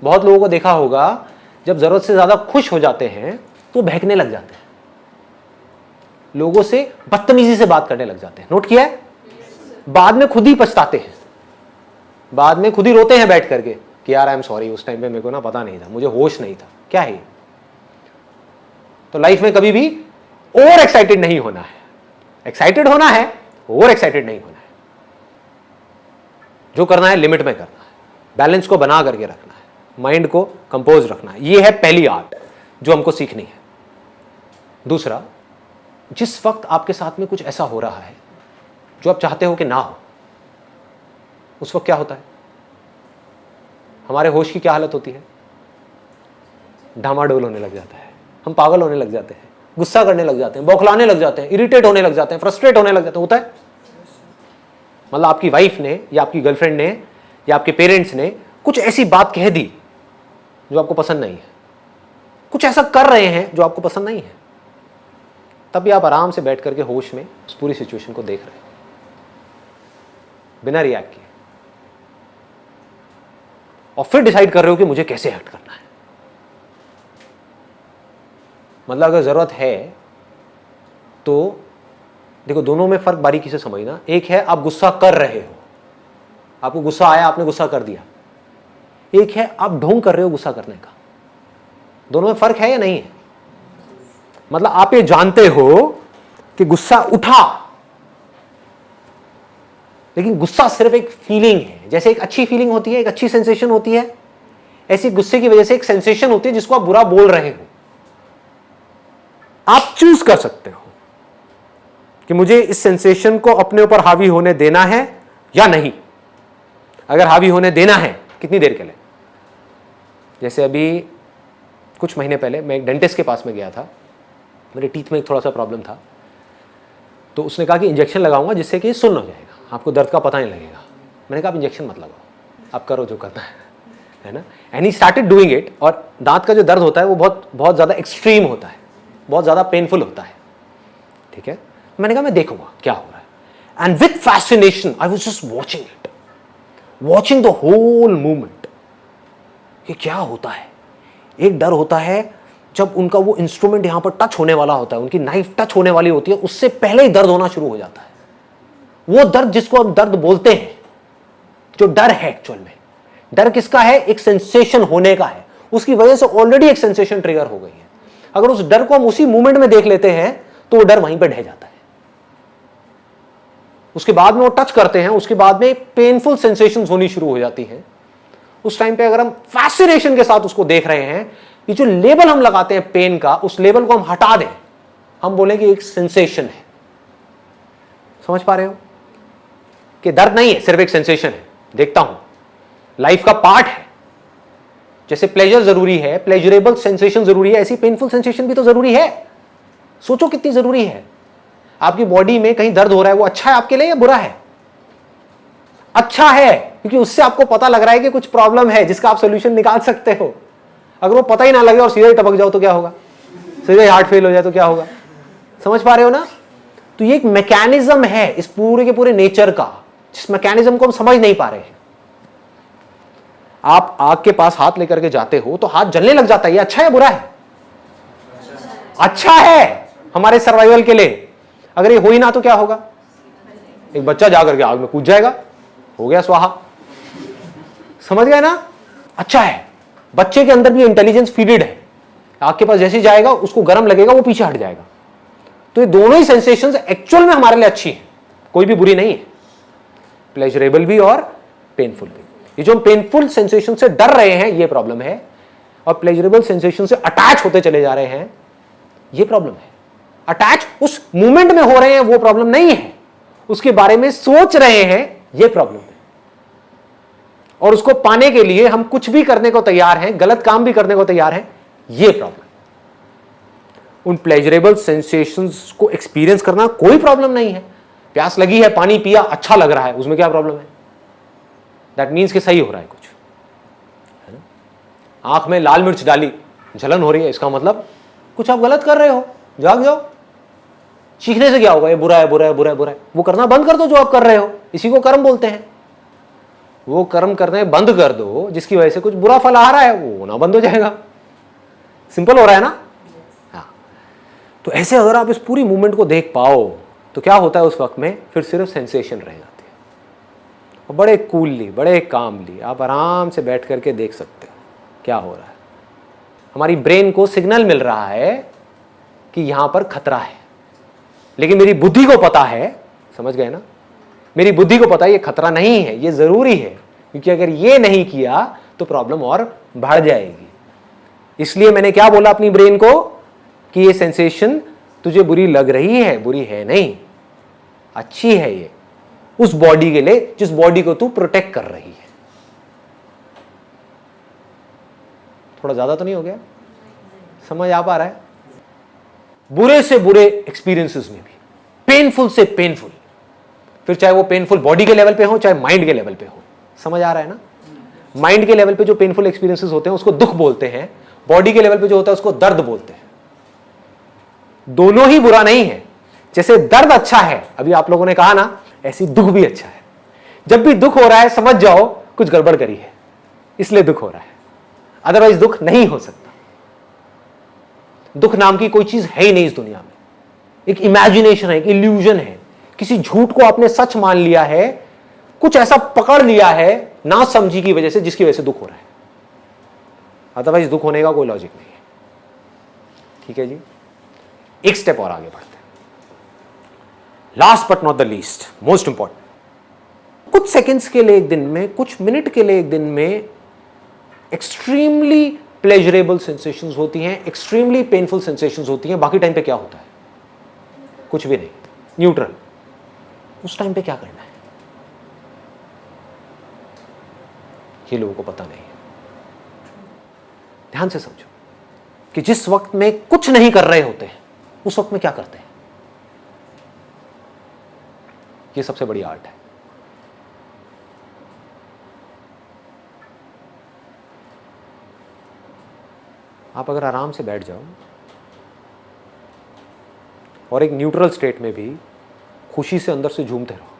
बहुत लोगों को देखा होगा, जब जरूरत से ज्यादा खुश हो जाते हैं तो बहकने लग जाते हैं, लोगों से बदतमीजी से बात करने लग जाते हैं। नोट किया है? बाद में खुद ही पछताते हैं, बाद में खुद ही रोते हैं बैठ करके कि यार आई एम सॉरी, उस टाइम पे मेरे को ना पता नहीं था, मुझे होश नहीं था। क्या है? तो लाइफ में कभी भी ओवर एक्साइटेड नहीं होना है। एक्साइटेड होना है, ओवर एक्साइटेड नहीं होना है। जो करना है लिमिट में करना है, बैलेंस को बना करके रखना है, माइंड को कंपोज रखना है। यह है पहली आर्ट जो हमको सीखनी है। दूसरा, जिस वक्त आपके साथ में कुछ ऐसा हो रहा है जो आप चाहते हो कि ना हो, उस वक्त क्या होता है? हमारे होश की क्या हालत होती है? डामाडोल होने लग जाता है, हम पागल होने लग जाते हैं, गुस्सा करने लग जाते हैं, बौखलाने लग जाते हैं, इरिटेट होने लग जाते हैं, फ्रस्ट्रेट होने लग जाते हैं। होता है? मतलब आपकी वाइफ ने या आपकी गर्लफ्रेंड ने या आपके पेरेंट्स ने कुछ ऐसी बात कह दी जो आपको पसंद नहीं है, कुछ ऐसा कर रहे हैं जो आपको पसंद नहीं है, तब भी आप आराम से बैठ करके होश में उस पूरी सिचुएशन को देख रहे हैं बिना रिएक्ट किए, और फिर डिसाइड कर रहे हो कि मुझे कैसे एक्ट करना है। मतलब अगर जरूरत है तो देखो, दोनों में फर्क बारीकी से समझना। एक है आप गुस्सा कर रहे हो, आपको गुस्सा आया, आपने गुस्सा कर दिया। एक है आप ढोंग कर रहे हो गुस्सा करने का। दोनों में फर्क है या नहीं है? मतलब आप ये जानते हो कि गुस्सा उठा, लेकिन गुस्सा सिर्फ एक फीलिंग है। जैसे एक अच्छी फीलिंग होती है, एक अच्छी सेंसेशन होती है, ऐसी गुस्से की वजह से एक सेंसेशन होती है जिसको आप बुरा बोल रहे हो। आप चूज कर सकते हो कि मुझे इस सेंसेशन को अपने ऊपर हावी होने देना है या नहीं। अगर हावी होने देना है, कितनी देर के लिए? जैसे अभी कुछ महीने पहले मैं एक डेंटिस्ट के पास में गया था, मेरे टीथ में एक थोड़ा सा प्रॉब्लम था, तो उसने कहा कि इंजेक्शन लगाऊंगा जिससे कि सुन्न हो जाएगा, आपको दर्द का पता नहीं लगेगा। मैंने कहा आप इंजेक्शन मत लगाओ, आप करो जो करना है ना। And he started doing it. और दांत का जो दर्द होता है वो बहुत बहुत ज़्यादा एक्सट्रीम होता है, बहुत ज़्यादा पेनफुल होता है, ठीक है। मैंने कहा मैं देखूंगा क्या हो रहा है। And with fascination I was just watching it, watching the whole movement. ये क्या होता है? एक डर होता है जब उनका वो इंस्ट्रूमेंट यहां पर टच होने वाला होता है, उनकी नाइफ टच होने वाली होती है, उससे पहले ही दर्द होना शुरू हो जाता है। वो दर्द जिसको हम दर्द बोलते हैं, जो डर है, एक्चुअल में डर किसका है? एक सेंसेशन होने का है। उसकी वजह से ऑलरेडी एक सेंसेशन ट्रिगर हो गई है। अगर उस डर को हम उसी मूवमेंट में देख लेते हैं तो वो डर वहीं पर ढह जाता है। उसके बाद में वो टच करते हैं, उसके बाद में पेनफुल सेंसेशंस होनी शुरू हो जाती हैं। उस टाइम पे अगर हम फैसिनेशन के साथ उसको देख रहे हैं, ये जो लेबल हम लगाते हैं पेन का, उस लेबल को हम हटा दें, हम बोलेंगे एक सेंसेशन है। समझ पा रहे हो कि दर्द नहीं है, सिर्फ एक सेंसेशन है, देखता हूं, लाइफ का पार्ट है। जैसे प्लेजर जरूरी है, प्लेजरेबल सेंसेशन जरूरी है, ऐसी पेनफुल सेंसेशन भी तो जरूरी है। सोचो कितनी जरूरी है। आपकी बॉडी में कहीं दर्द हो रहा है, वो अच्छा है आपके लिए या बुरा है? अच्छा है, क्योंकि उससे आपको पता लग रहा है कि कुछ प्रॉब्लम है जिसका आप सोल्यूशन निकाल सकते हो। अगर वो पता ही ना लगे और सीधे टपक जाओ तो क्या होगा, सीधे हार्ट फेल हो जाए तो क्या होगा। समझ पा रहे हो ना? तो ये एक मैकेनिज्म है इस पूरे के पूरे नेचर का, जिस मैकेनिज्म को हम समझ नहीं पा रहे हैं। आप आग के पास हाथ लेकर के जाते हो तो हाथ जलने लग जाता है, ये अच्छा है बुरा है? अच्छा है हमारे सर्वाइवल के लिए। अगर ये हो ही ना तो क्या होगा, एक बच्चा जाकर के आग में कूद जाएगा, हो गया स्वाहा। समझ गए ना? अच्छा है, बच्चे के अंदर भी इंटेलिजेंस फीडेड है, आग के पास जैसे जाएगा उसको गर्म लगेगा, वो पीछे हट जाएगा। तो ये दोनों ही सेंसेशंस एक्चुअल में हमारे लिए अच्छी है, कोई भी बुरी नहीं है, प्लेजरेबल भी और पेनफुल भी। ये जो हम पेनफुल सेंसेशन से डर रहे हैं ये प्रॉब्लम है, और प्लेजरेबल सेंसेशन से अटैच होते चले जा रहे हैं ये प्रॉब्लम है। अटैच उस मूवमेंट में हो रहे हैं वो प्रॉब्लम नहीं है, उसके बारे में सोच रहे हैं ये प्रॉब्लम है। और उसको पाने के लिए हम कुछ भी करने को तैयार हैं, गलत काम भी करने को तैयार हैं, ये प्रॉब्लम। उन प्लेजरेबल सेंसेशंस को एक्सपीरियंस करना कोई प्रॉब्लम नहीं है। प्यास लगी है, पानी पिया, अच्छा लग रहा है, उसमें क्या प्रॉब्लम है? दैट मीन्स कि सही हो रहा है कुछ, है ना? आंख में लाल मिर्च डाली, जलन हो रही है, इसका मतलब कुछ आप गलत कर रहे हो, जाग जाओ। चीखने से क्या होगा, ये बुरा है बुरा है बुरा है बुरा है, वो करना बंद कर दो जो आप कर रहे हो, इसी को कर्म बोलते हैं। वो कर्म करने बंद कर दो जिसकी वजह से कुछ बुरा फल आ रहा है, वो होना बंद हो जाएगा। सिंपल हो रहा है ना? हाँ। तो ऐसे अगर आप इस पूरी मूवमेंट को देख पाओ तो क्या होता है उस वक्त में, फिर सिर्फ सेंसेशन रह जाती है। और बड़े कूलली, बड़े कामली आप आराम से बैठ करके देख सकते हो क्या हो रहा है। हमारी ब्रेन को सिग्नल मिल रहा है कि यहां पर खतरा है, लेकिन मेरी बुद्धि को पता है, समझ गए ना? मेरी बुद्धि को पता है ये खतरा नहीं है, ये जरूरी है, क्योंकि अगर ये नहीं किया तो प्रॉब्लम और बढ़ जाएगी। इसलिए मैंने क्या बोला अपनी ब्रेन को कि ये सेंसेशन तुझे बुरी लग रही है, बुरी है नहीं, अच्छी है ये उस बॉडी के लिए जिस बॉडी को तू प्रोटेक्ट कर रही है। थोड़ा ज्यादा तो नहीं हो गया? समझ आ पा रहा है? बुरे से बुरे एक्सपीरियंसेस में भी, पेनफुल से पेनफुल, फिर चाहे वो पेनफुल बॉडी के लेवल पे हो चाहे माइंड के लेवल पे हो। समझ आ रहा है ना? माइंड के लेवल पे जो पेनफुल एक्सपीरियंसेस होते हैं उसको दुख बोलते हैं, बॉडी के लेवल पे जो होता है उसको दर्द बोलते हैं। दोनों ही बुरा नहीं है। जैसे दर्द अच्छा है, अभी आप लोगों ने कहा ना, ऐसी दुख भी अच्छा है। जब भी दुख हो रहा है समझ जाओ कुछ गड़बड़ करी है, इसलिए दुख हो रहा है, अदरवाइज दुख नहीं हो सकता। दुख नाम की कोई चीज है ही नहीं इस दुनिया में, एक इमेजिनेशन है, एक इल्यूजन है। किसी झूठ को आपने सच मान लिया है, कुछ ऐसा पकड़ लिया है ना समझी की वजह से, जिसकी वजह से दुख हो रहा है, अदरवाइज दुख होने का कोई लॉजिक नहीं है। ठीक है जी, एक स्टेप और आगे बढ़ते हैं। Last but not the least, most important, कुछ सेकेंड्स के लिए एक दिन में, कुछ मिनट के लिए एक दिन में एक्सट्रीमली प्लेजरेबल सेंसेशंस होती हैं, एक्सट्रीमली पेनफुल सेंसेशंस होती हैं। बाकी टाइम पे क्या होता है? कुछ भी नहीं, न्यूट्रल। उस टाइम पे क्या करना है ये लोगों को पता नहीं है। ध्यान से समझो कि जिस वक्त में कुछ नहीं कर रहे होते हैं उस वक्त में क्या करते हैं। ये सबसे बड़ी आर्ट है। आप अगर आराम से बैठ जाओ और एक न्यूट्रल स्टेट में भी खुशी से अंदर से झूमते रहो।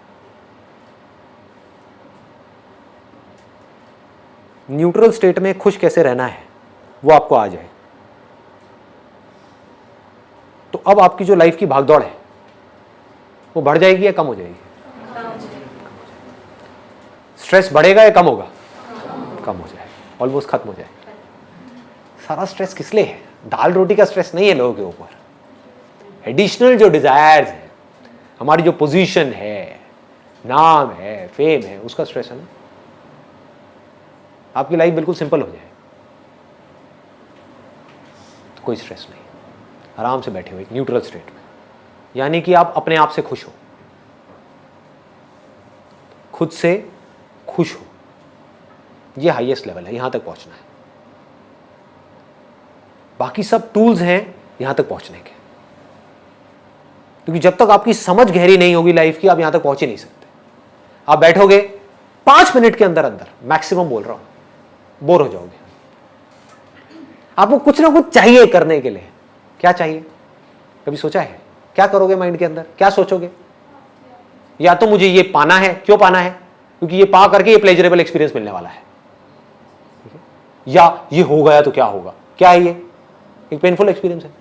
न्यूट्रल स्टेट में खुश कैसे रहना है वो आपको आ जाए तो अब आपकी जो लाइफ की भागदौड़ है वो बढ़ जाएगी या कम हो जाएगी? स्ट्रेस बढ़ेगा या कम होगा? कम हो जाएगा, ऑलमोस्ट खत्म हो जाएगा। सारा स्ट्रेस किस लिए है? दाल रोटी का स्ट्रेस नहीं है लोगों के ऊपर। एडिशनल जो डिजायर्स है, हमारी जो पोजीशन है, नाम है, फेम है, उसका स्ट्रेस है ना। आपकी लाइफ बिल्कुल सिंपल हो जाए तो कोई स्ट्रेस नहीं, आराम से बैठे हो एक न्यूट्रल स्टेट में, यानी कि आप अपने आप से खुश हो, खुद से खुश हो। ये हाईएस्ट लेवल है, यहां तक पहुंचना है। बाकी सब टूल्स हैं यहां तक पहुंचने के, क्योंकि जब तक आपकी समझ गहरी नहीं होगी लाइफ की, आप यहां तक पहुंच ही नहीं सकते। आप बैठोगे 5 मिनट के अंदर अंदर मैक्सिमम बोल रहा हूं, बोर हो जाओगे। आपको कुछ ना कुछ चाहिए करने के लिए। क्या चाहिए? कभी सोचा है? क्या करोगे माइंड के अंदर? क्या सोचोगे? या तो मुझे ये पाना है। क्यों पाना है? क्योंकि ये पा करके ये प्लेजरेबल एक्सपीरियंस मिलने वाला है। या ये हो गया तो क्या होगा? क्या है ये? एक पेनफुल एक्सपीरियंस है।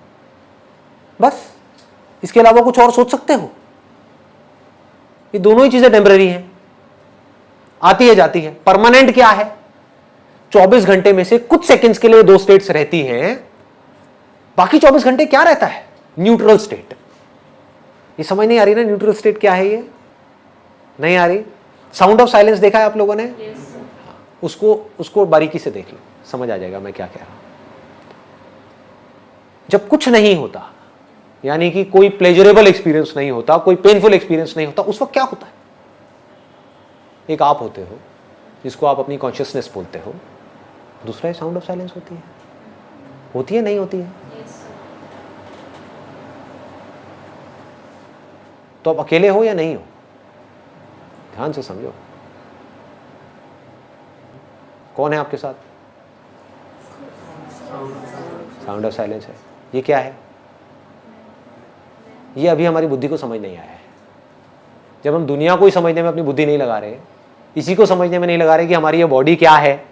बस इसके अलावा कुछ और सोच सकते हो? ये दोनों ही चीजें टेम्पररी हैं, आती है जाती है। परमानेंट क्या है? 24 घंटे में से कुछ सेकंड्स के लिए 2 स्टेट्स रहती हैं, बाकी 24 घंटे क्या रहता है? Neutral state. ये समझ नहीं आ रही ना न्यूट्रल स्टेट क्या है? ये नहीं आ रही। साउंड ऑफ साइलेंस देखा है आप लोगों ने? उसको बारीकी से देख लो, समझ आ जाएगा मैं क्या कह रहा हूं। जब कुछ नहीं होता, यानी कि कोई प्लेजरेबल एक्सपीरियंस नहीं होता, कोई पेनफुल एक्सपीरियंस नहीं होता, उस वक्त क्या होता है? एक आप होते हो जिसको आप अपनी कॉन्शियसनेस बोलते हो, दूसरा है साउंड ऑफ साइलेंस होती है नहीं होती है? तो आप अकेले हो या नहीं हो? ध्यान से समझो, कौन है आपके साथ? साउंड ऑफ साइलेंस है। ये क्या है? ये अभी हमारी बुद्धि को समझ नहीं आया है। जब हम दुनिया को ही समझने में अपनी बुद्धि नहीं लगा रहे, इसी को समझने में नहीं लगा रहे कि हमारी ये बॉडी क्या है,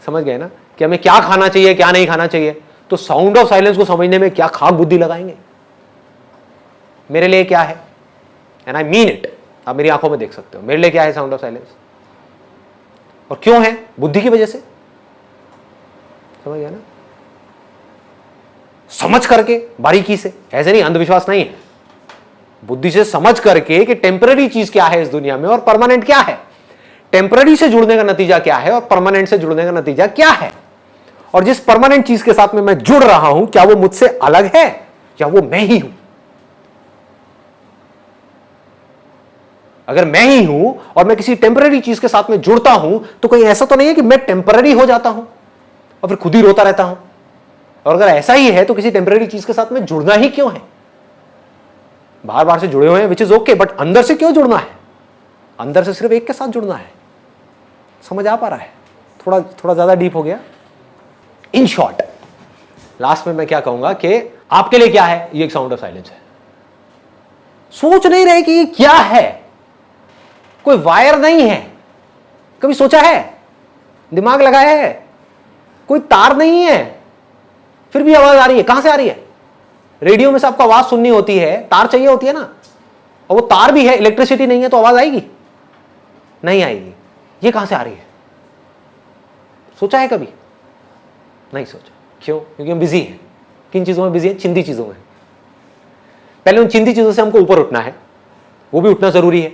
समझ गए ना, कि हमें क्या खाना चाहिए क्या नहीं खाना चाहिए, तो साउंड ऑफ साइलेंस को समझने में क्या खाक बुद्धि लगाएंगे? मेरे लिए क्या है, एंड आई मीन इट, आप मेरी आंखों में देख सकते हो, मेरे लिए क्या है साउंड ऑफ साइलेंस, और क्यों है? बुद्धि की वजह से। समझ गया ना? समझ करके बारीकी से, ऐसे नहीं, अंधविश्वास नहीं है, बुद्धि से समझ करके कि टेम्पररी चीज क्या है इस दुनिया में और परमानेंट क्या है, टेम्पररी से जुड़ने का नतीजा क्या है और परमानेंट से जुड़ने का नतीजा क्या है, और जिस परमानेंट चीज के साथ में मैं जुड़ रहा हूं क्या वो मुझसे अलग है या वो मैं ही हूं? अगर मैं ही हूं और मैं किसी टेम्पररी चीज के साथ में जुड़ता हूं तो कहीं ऐसा तो नहीं है कि मैं टेम्पररी हो जाता हूं और फिर खुद ही रोता रहता हूं? और अगर ऐसा ही है तो किसी टेम्पररी चीज के साथ में जुड़ना ही क्यों है? बार बार से जुड़े हुए हैं विच इज ओके, बट अंदर से क्यों जुड़ना है? अंदर से सिर्फ एक के साथ जुड़ना है। समझ आ पा रहा है? थोड़ा ज्यादा डीप हो गया। इन शॉर्ट लास्ट में मैं क्या कहूंगा कि आपके लिए क्या है? ये एक साउंड ऑफ साइलेंस है। सोच नहीं रहे कि ये क्या है, कोई वायर नहीं है। कभी सोचा है? दिमाग लगाया है? कोई तार नहीं है, फिर भी आवाज आ रही है। कहां से आ रही है? रेडियो में से आपको आवाज सुननी होती है, तार चाहिए होती है ना, और वो तार भी है, इलेक्ट्रिसिटी नहीं है तो आवाज आएगी? नहीं आएगी। ये कहां से आ रही है? सोचा है कभी? नहीं सोचा। क्यों? क्योंकि हम बिजी हैं। किन चीजों में बिजी हैं? चिंदी चीजों में। पहले उन चिंदी चीजों से हमको ऊपर उठना है, वो भी उठना जरूरी है।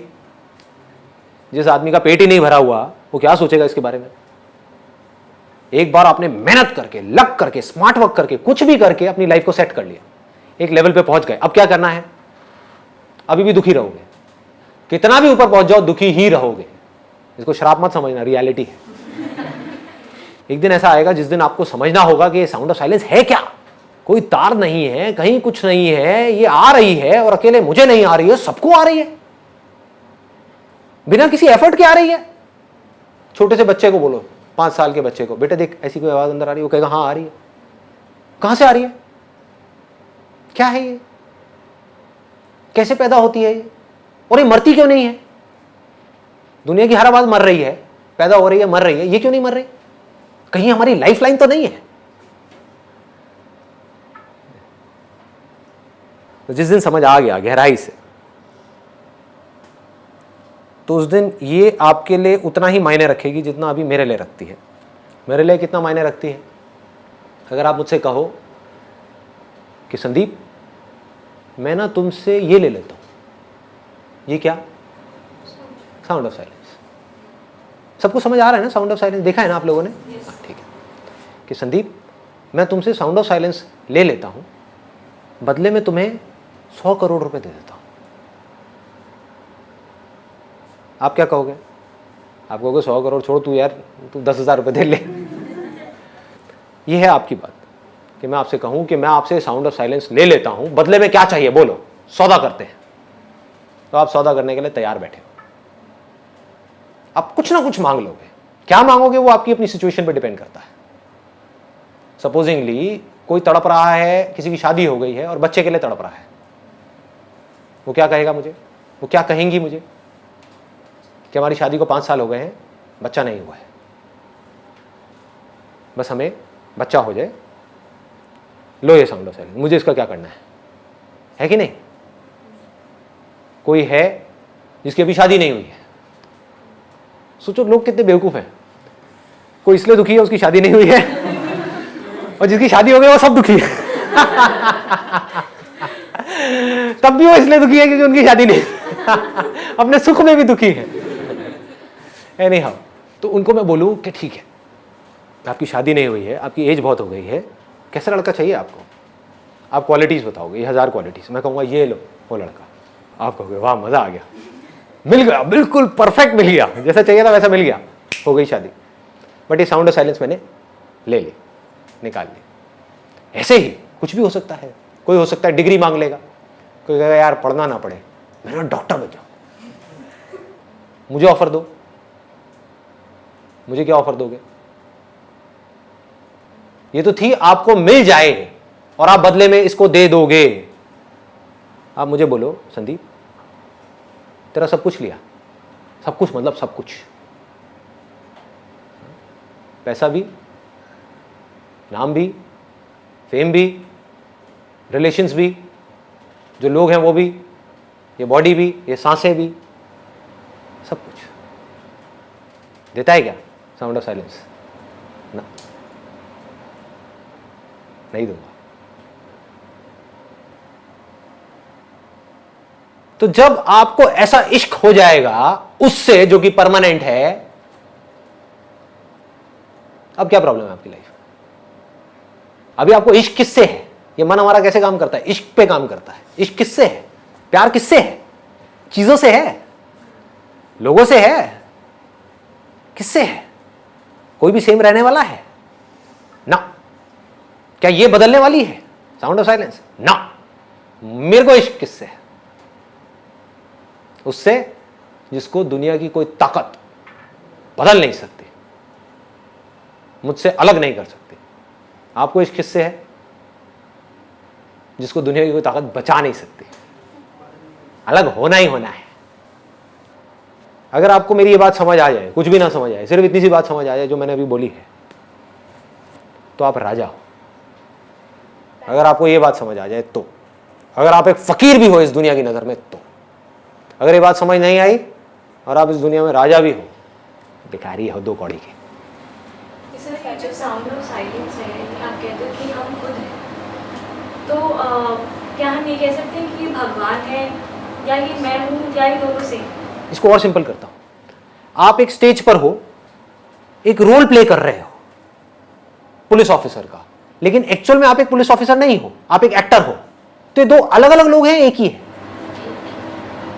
जिस आदमी का पेट ही नहीं भरा हुआ वो क्या सोचेगा इसके बारे में? एक बार आपने मेहनत करके, लग करके, स्मार्ट वर्क करके, कुछ भी करके अपनी लाइफ को सेट कर लिया, एक लेवल पे पहुंच गए, अब क्या करना है? अभी भी दुखी रहोगे, कितना भी ऊपर पहुंच जाओ दुखी ही रहोगे। इसको श्राप मत समझना, रियलिटी है। एक दिन ऐसा आएगा जिस दिन आपको समझना होगा कि ये साउंड ऑफ साइलेंस है क्या? कोई तार नहीं है, कहीं कुछ नहीं है, ये आ रही है और अकेले मुझे नहीं आ रही है, सबको आ रही है, बिना किसी एफर्ट के आ रही है। छोटे से बच्चे को बोलो, 5 साल के बच्चे को, बेटा देख ऐसी कोई आवाज अंदर आ रही है, वो कहेगा हाँ आ रही है। कहां से आ रही है? क्या है ये? कैसे पैदा होती है ये? और ये मरती क्यों नहीं है? दुनिया की हर आवाज मर रही है, पैदा हो रही है, मर रही है, ये क्यों नहीं मर रही? कहीं हमारी लाइफ लाइन तो नहीं है? तो जिस दिन समझ आ गया गहराई से, तो उस दिन ये आपके लिए उतना ही मायने रखेगी जितना अभी मेरे लिए रखती है। मेरे लिए कितना मायने रखती है? अगर आप मुझसे कहो कि संदीप मैं ना तुमसे ये ले लेता हूं, ये क्या? Sound of silence. सबको समझ आ रहा है ना साउंड ऑफ साइलेंस? देखा है ना आप लोगों ने? हाँ, ठीक है। कि संदीप मैं तुमसे साउंड ऑफ साइलेंस ले लेता हूं, बदले में तुम्हें 100 करोड़ रुपए दे देता हूं। आप क्या कहोगे? आप कहोगे 100 करोड़ छोड़, तू यार तू 10,000 रुपये दे ले। ये है आपकी बात कि मैं आपसे कहूं कि मैं आपसे साउंड ऑफ साइलेंस ले लेता हूं, बदले में क्या चाहिए बोलो, सौदा करते हैं। तो आप सौदा करने के लिए तैयार बैठे हो। आप कुछ ना कुछ मांग लोगे। क्या मांगोगे वो आपकी अपनी सिचुएशन पे डिपेंड करता है। सपोजिंगली कोई तड़प रहा है, किसी की शादी हो गई है और बच्चे के लिए तड़प रहा है, वो क्या कहेगा मुझे, वो क्या कहेंगी मुझे कि हमारी शादी को 5 साल हो गए हैं, बच्चा नहीं हुआ है, बस हमें बच्चा हो जाए, लो ये साउंड ऑफ साइलेंस, मुझे इसका क्या करना है कि नहीं? कोई है जिसकी अभी शादी नहीं हुई है, सोचो लोग कितने बेवकूफ हैं। कोई इसलिए दुखी है उसकी शादी नहीं हुई है, और जिसकी शादी हो गई वो सब दुखी है। तब भी वो इसलिए दुखी है क्योंकि उनकी शादी नहीं, अपने सुख में भी दुखी है। एनी हाउ, तो उनको मैं बोलूं कि ठीक है, आपकी शादी नहीं हुई है, आपकी एज बहुत हो गई है, कैसा लड़का चाहिए आपको? आप क्वालिटीज बताओगे, ये 1000 क्वालिटीज, मैं कहूँगा ये लो वो लड़का, आप कहोगे वाह मजा आ गया, मिल गया, बिल्कुल परफेक्ट मिल गया, जैसा चाहिए था वैसा मिल गया, हो गई शादी। बट ये साउंड ऑफ साइलेंस मैंने ले ली, निकाल ली। ऐसे ही कुछ भी हो सकता है। कोई हो सकता है डिग्री मांग लेगा, कोई कहेगा यार पढ़ना ना पड़े, मैं डॉक्टर बन जाऊं, मुझे ऑफर दो। मुझे क्या ऑफर दोगे? ये तो थी आपको मिल जाए और आप बदले में इसको दे दोगे। आप मुझे बोलो संदीप, तेरा सब कुछ लिया, सब कुछ मतलब सब कुछ, पैसा भी, नाम भी, फेम भी, रिलेशंस भी, जो लोग हैं वो भी, ये बॉडी भी, ये सांसें भी, सब कुछ देता है क्या साउंड ऑफ साइलेंस? ना, नहीं दूंगा। तो जब आपको ऐसा इश्क हो जाएगा उससे जो कि परमानेंट है, अब क्या प्रॉब्लम है आपकी लाइफ? अभी आपको इश्क किससे है? ये मन हमारा कैसे काम करता है? इश्क पे काम करता है। इश्क किससे है? प्यार किससे है? चीजों से है, लोगों से है, किससे है? कोई भी सेम रहने वाला है ना? क्या ये बदलने वाली है साउंड ऑफ साइलेंस? ना। मेरे को इश्क किससे है? उससे जिसको दुनिया की कोई ताकत बदल नहीं सकती, मुझसे अलग नहीं कर सकती। आपको इश्क किससे है? जिसको दुनिया की कोई ताकत बचा नहीं सकती। अलग होना ही होना है। अगर आपको मेरी ये बात समझ आ जाए, कुछ भी ना समझ आए, सिर्फ इतनी सी बात समझ आ जाए जो मैंने अभी बोली है, तो आप राजा हो। अगर आपको ये बात समझ आ जाए तो, अगर आप एक फकीर भी हो इस दुनिया की नजर में तो, अगर ये बात समझ नहीं आई और आप इस दुनिया में राजा भी हो, भिखारी हो 2 कौड़ी के। सर जो साउंड ऑफ साइलेंस है, आप कहते हो कि हम खुद हैं, तो क्या हम ये कह सकते हैं कि ये भगवान है या ये मैं हूँ या ये दोनों से? इसको और सिंपल करता हूं। आप एक स्टेज पर हो, एक रोल प्ले कर रहे हो पुलिस ऑफिसर का, लेकिन एक्चुअल में आप एक पुलिस ऑफिसर नहीं हो, आप एक एक्टर हो। तो ये 2 अलग अलग लोग हैं, एक ही है।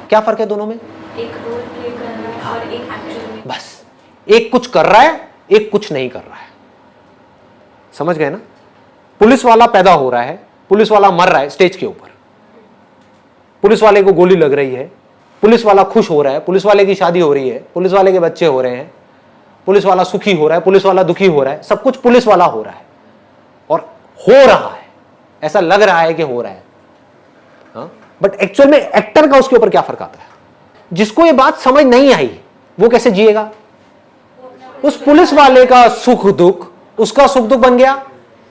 क्या फर्क है दोनों में? एक रोल प्ले कर रहा है और एक एक्चुअल में। बस, एक कुछ कर रहा है, एक कुछ नहीं कर रहा है। समझ गए ना? पुलिस वाला पैदा हो रहा है, पुलिस वाला मर रहा है स्टेज के ऊपर, पुलिस वाले को गोली लग रही है, पुलिस वाला खुश हो रहा है, पुलिस वाले की शादी हो रही है, पुलिस वाले के बच्चे हो रहे हैं, पुलिस वाला सुखी हो रहा है, पुलिस वाला दुखी हो रहा है, सब कुछ पुलिस वाला हो रहा है और हो रहा है, ऐसा लग रहा है कि हो रहा है। बट एक्चुअल में एक्टर का उसके ऊपर क्या फर्क आता है? जिसको ये बात समझ नहीं आई वो कैसे जिएगा? उस पुलिस वाले का सुख दुख उसका सुख दुख बन गया।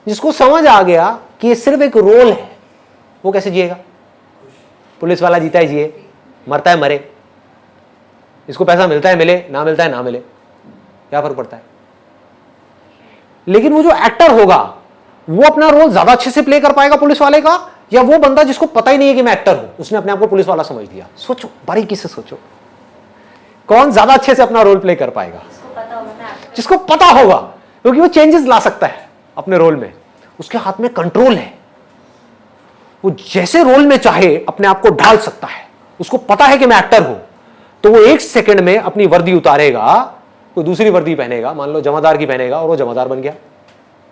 जिसको समझ आ गया कि ये सिर्फ एक रोल है, वो कैसे जिएगा? पुलिस वाला जीता है जिए, मरता है मरे, इसको पैसा मिलता है मिले, ना मिलता है ना मिले, क्या फर्क पड़ता है? लेकिन वो जो एक्टर होगा वो अपना रोल ज्यादा अच्छे से प्ले कर पाएगा पुलिस वाले का, या वो बंदा जिसको पता ही नहीं है कि मैं एक्टर हूं, उसने अपने आप को पुलिस वाला समझ लिया? सोचो, बारीकी से सोचो, कौन ज्यादा अच्छे से अपना रोल प्ले कर पाएगा? जिसको पता होगा, क्योंकि वो चेंजेस ला सकता है अपने रोल में, उसके हाथ में कंट्रोल है, वो जैसे रोल में चाहे अपने आप को ढाल सकता है। उसको पता है कि मैं एक्टर हूं, तो वो 1 सेकंड में अपनी वर्दी उतारेगा, कोई दूसरी वर्दी पहनेगा, मान लो जमादार की पहनेगा, और वो जमादार बन गया।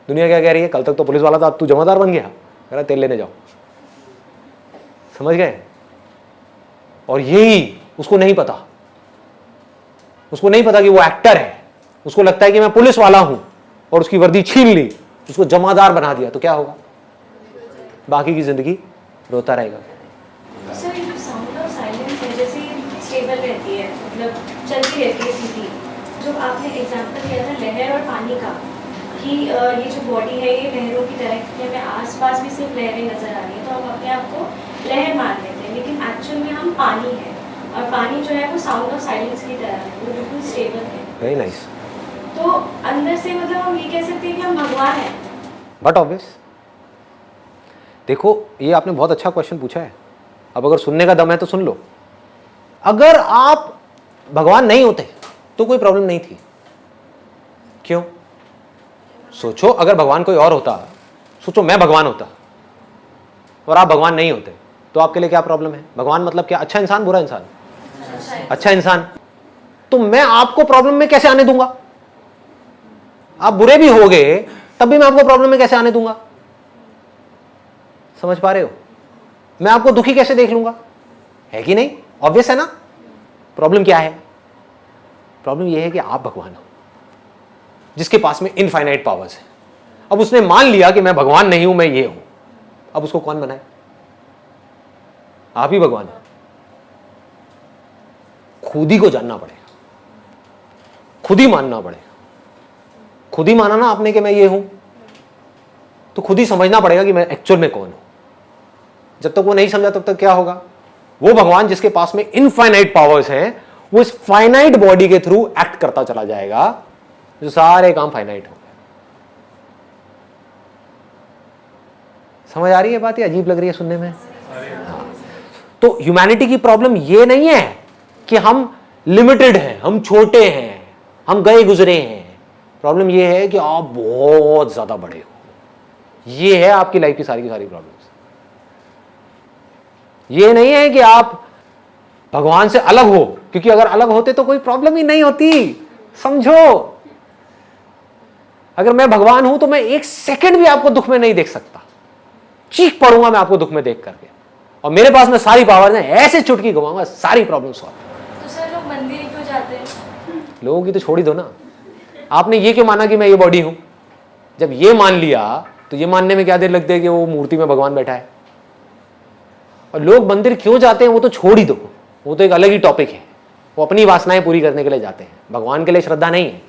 दुनिया क्या कह रही है? कल तक तो पुलिस वाला था, अब तू जमादार बन गया, कह रहा तेल लेने जाओ। समझ गए? और यही उसको नहीं पता उसको नहीं पता कि वो एक्टर है, उसको लगता है कि मैं पुलिस वाला हूं और उसकी वर्दी छीन ली, उसको जमादार बना दिया, तो क्या होगा? बाकी की जिंदगी रोता रहेगा। सर ये जो साउंड ऑफ साइलेंस है, जैसे स्टेबल रहती है, मतलब चलती रहती है सीधी, जो आपने एग्जांपल दिया था लहर और पानी का, कि ये जो बॉडी है ये लहरों की तरह है, हमें आसपास भी सिर्फ लहरें नजर आ रही हैं, तो हम अपने आप को लहर मान लेते हैं, लेकिन एक्चुअल में हम पानी है, और पानी जो है वो साउंड ऑफ साइलेंस की तरह है, वो बिल्कुल स्टेबल है। Very nice. तो अंदर से मतलब हम ये कह सकते हैं कि हम भगवान हैं। बट ऑब्वियस, देखो ये आपने बहुत अच्छा क्वेश्चन पूछा है। अब अगर सुनने का दम है तो सुन लो। अगर आप भगवान नहीं होते तो कोई प्रॉब्लम नहीं थी। क्यों? सोचो, अगर भगवान कोई और होता, सोचो मैं भगवान होता और आप भगवान नहीं होते, तो आपके लिए क्या प्रॉब्लम है? भगवान मतलब क्या? अच्छा इंसान, बुरा इंसान? अच्छा इंसान। तो मैं आपको प्रॉब्लम में कैसे आने दूंगा? आप बुरे भी होगे तब भी मैं आपको प्रॉब्लम में कैसे आने दूंगा? समझ पा रहे हो? मैं आपको दुखी कैसे देख लूंगा? है कि नहीं? ऑब्वियस है ना। प्रॉब्लम क्या है? प्रॉब्लम यह है कि आप भगवान हो जिसके पास में इनफाइनाइट पावर्स है। अब उसने मान लिया कि मैं भगवान नहीं हूं, मैं ये हूं। अब उसको कौन बनाए? आप ही भगवान हो। खुद ही को जानना पड़ेगा, खुद ही मानना पड़ेगा। खुद ही माना ना आपने कि मैं ये हूं, तो खुद ही समझना पड़ेगा कि मैं एक्चुअल में कौन हूं। जब तक वो नहीं समझा तब तक क्या होगा? वो भगवान जिसके पास में इनफाइनाइट पावर्स हैं, वो इस फाइनाइट बॉडी के थ्रू एक्ट करता चला जाएगा, जो सारे काम फाइनाइट हो गए। समझ आ रही है बात? ये अजीब लग रही है सुनने में? हाँ। तो ह्यूमैनिटी की प्रॉब्लम ये नहीं है कि हम लिमिटेड हैं, हम छोटे हैं, हम गए गुजरे हैं। प्रॉब्लम ये है कि आप बहुत ज्यादा बड़े हो। ये है आपकी लाइफ की सारी प्रॉब्लम्स। ये नहीं है कि आप भगवान से अलग हो, क्योंकि अगर अलग होते तो कोई प्रॉब्लम ही नहीं होती। समझो, अगर मैं भगवान हूं तो मैं एक सेकंड भी आपको दुख में नहीं देख सकता। चीख पड़ूंगा मैं आपको दुख में देख करके, और मेरे पास में सारी पावर है, ऐसे चुटकी घुमाऊंगा, सारी प्रॉब्लम सॉल्व। तो सर लोग मंदिर क्यों जाते हैं? लोगों की तो छोड़ ही दो ना। आपने ये क्यों माना कि मैं ये बॉडी हूं? जब ये मान लिया तो ये मानने में क्या देर लगती है कि वो मूर्ति में भगवान बैठा है। और लोग मंदिर क्यों जाते हैं वो तो छोड़ ही दो, वो तो एक अलग ही टॉपिक है। वो अपनी वासनाएं पूरी करने के लिए जाते हैं, भगवान के लिए श्रद्धा नहीं है।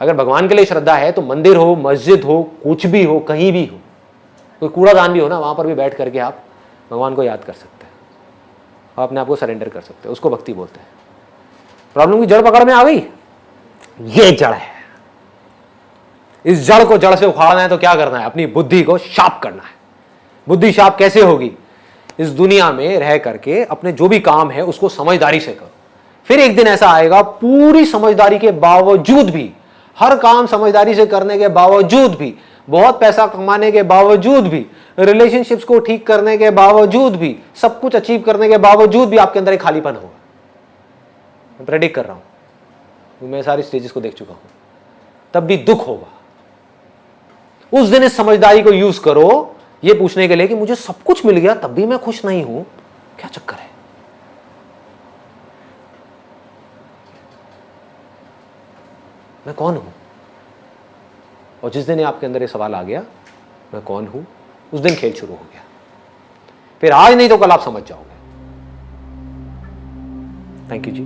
अगर भगवान के लिए श्रद्धा है तो मंदिर हो, मस्जिद हो, कुछ भी हो, कहीं भी हो, कोई कूड़ादान भी हो ना, वहां पर भी बैठ करके आप भगवान को याद कर सकते हैं और अपने आप को सरेंडर कर सकते हैं। उसको भक्ति बोलते हैं। प्रॉब्लम की जड़ पकड़ में आ गई? ये जड़ है। इस जड़ को जड़ से उखाड़ना है तो क्या करना है? अपनी बुद्धि को शार्प करना है। बुद्धि शार्प कैसे होगी? इस दुनिया में रह करके अपने जो भी काम है उसको समझदारी से करो। फिर एक दिन ऐसा आएगा, पूरी समझदारी के बावजूद भी, हर काम समझदारी से करने के बावजूद भी, बहुत पैसा कमाने के बावजूद भी, रिलेशनशिप्स को ठीक करने के बावजूद भी, सब कुछ अचीव करने के बावजूद भी आपके अंदर एक खालीपन होगा। मैं प्रेडिक्ट कर रहा हूं, मैं सारी स्टेजेस को देख चुका हूं। तब भी दुख होगा। उस दिन इस समझदारी को यूज करो ये पूछने के लिए कि मुझे सब कुछ मिल गया तब भी मैं खुश नहीं हूं, क्या चक्कर है? मैं कौन हूं? और जिस दिन ये आपके अंदर ये सवाल आ गया, मैं कौन हूं, उस दिन खेल शुरू हो गया। फिर आज नहीं तो कल आप समझ जाओगे। Thank you ji.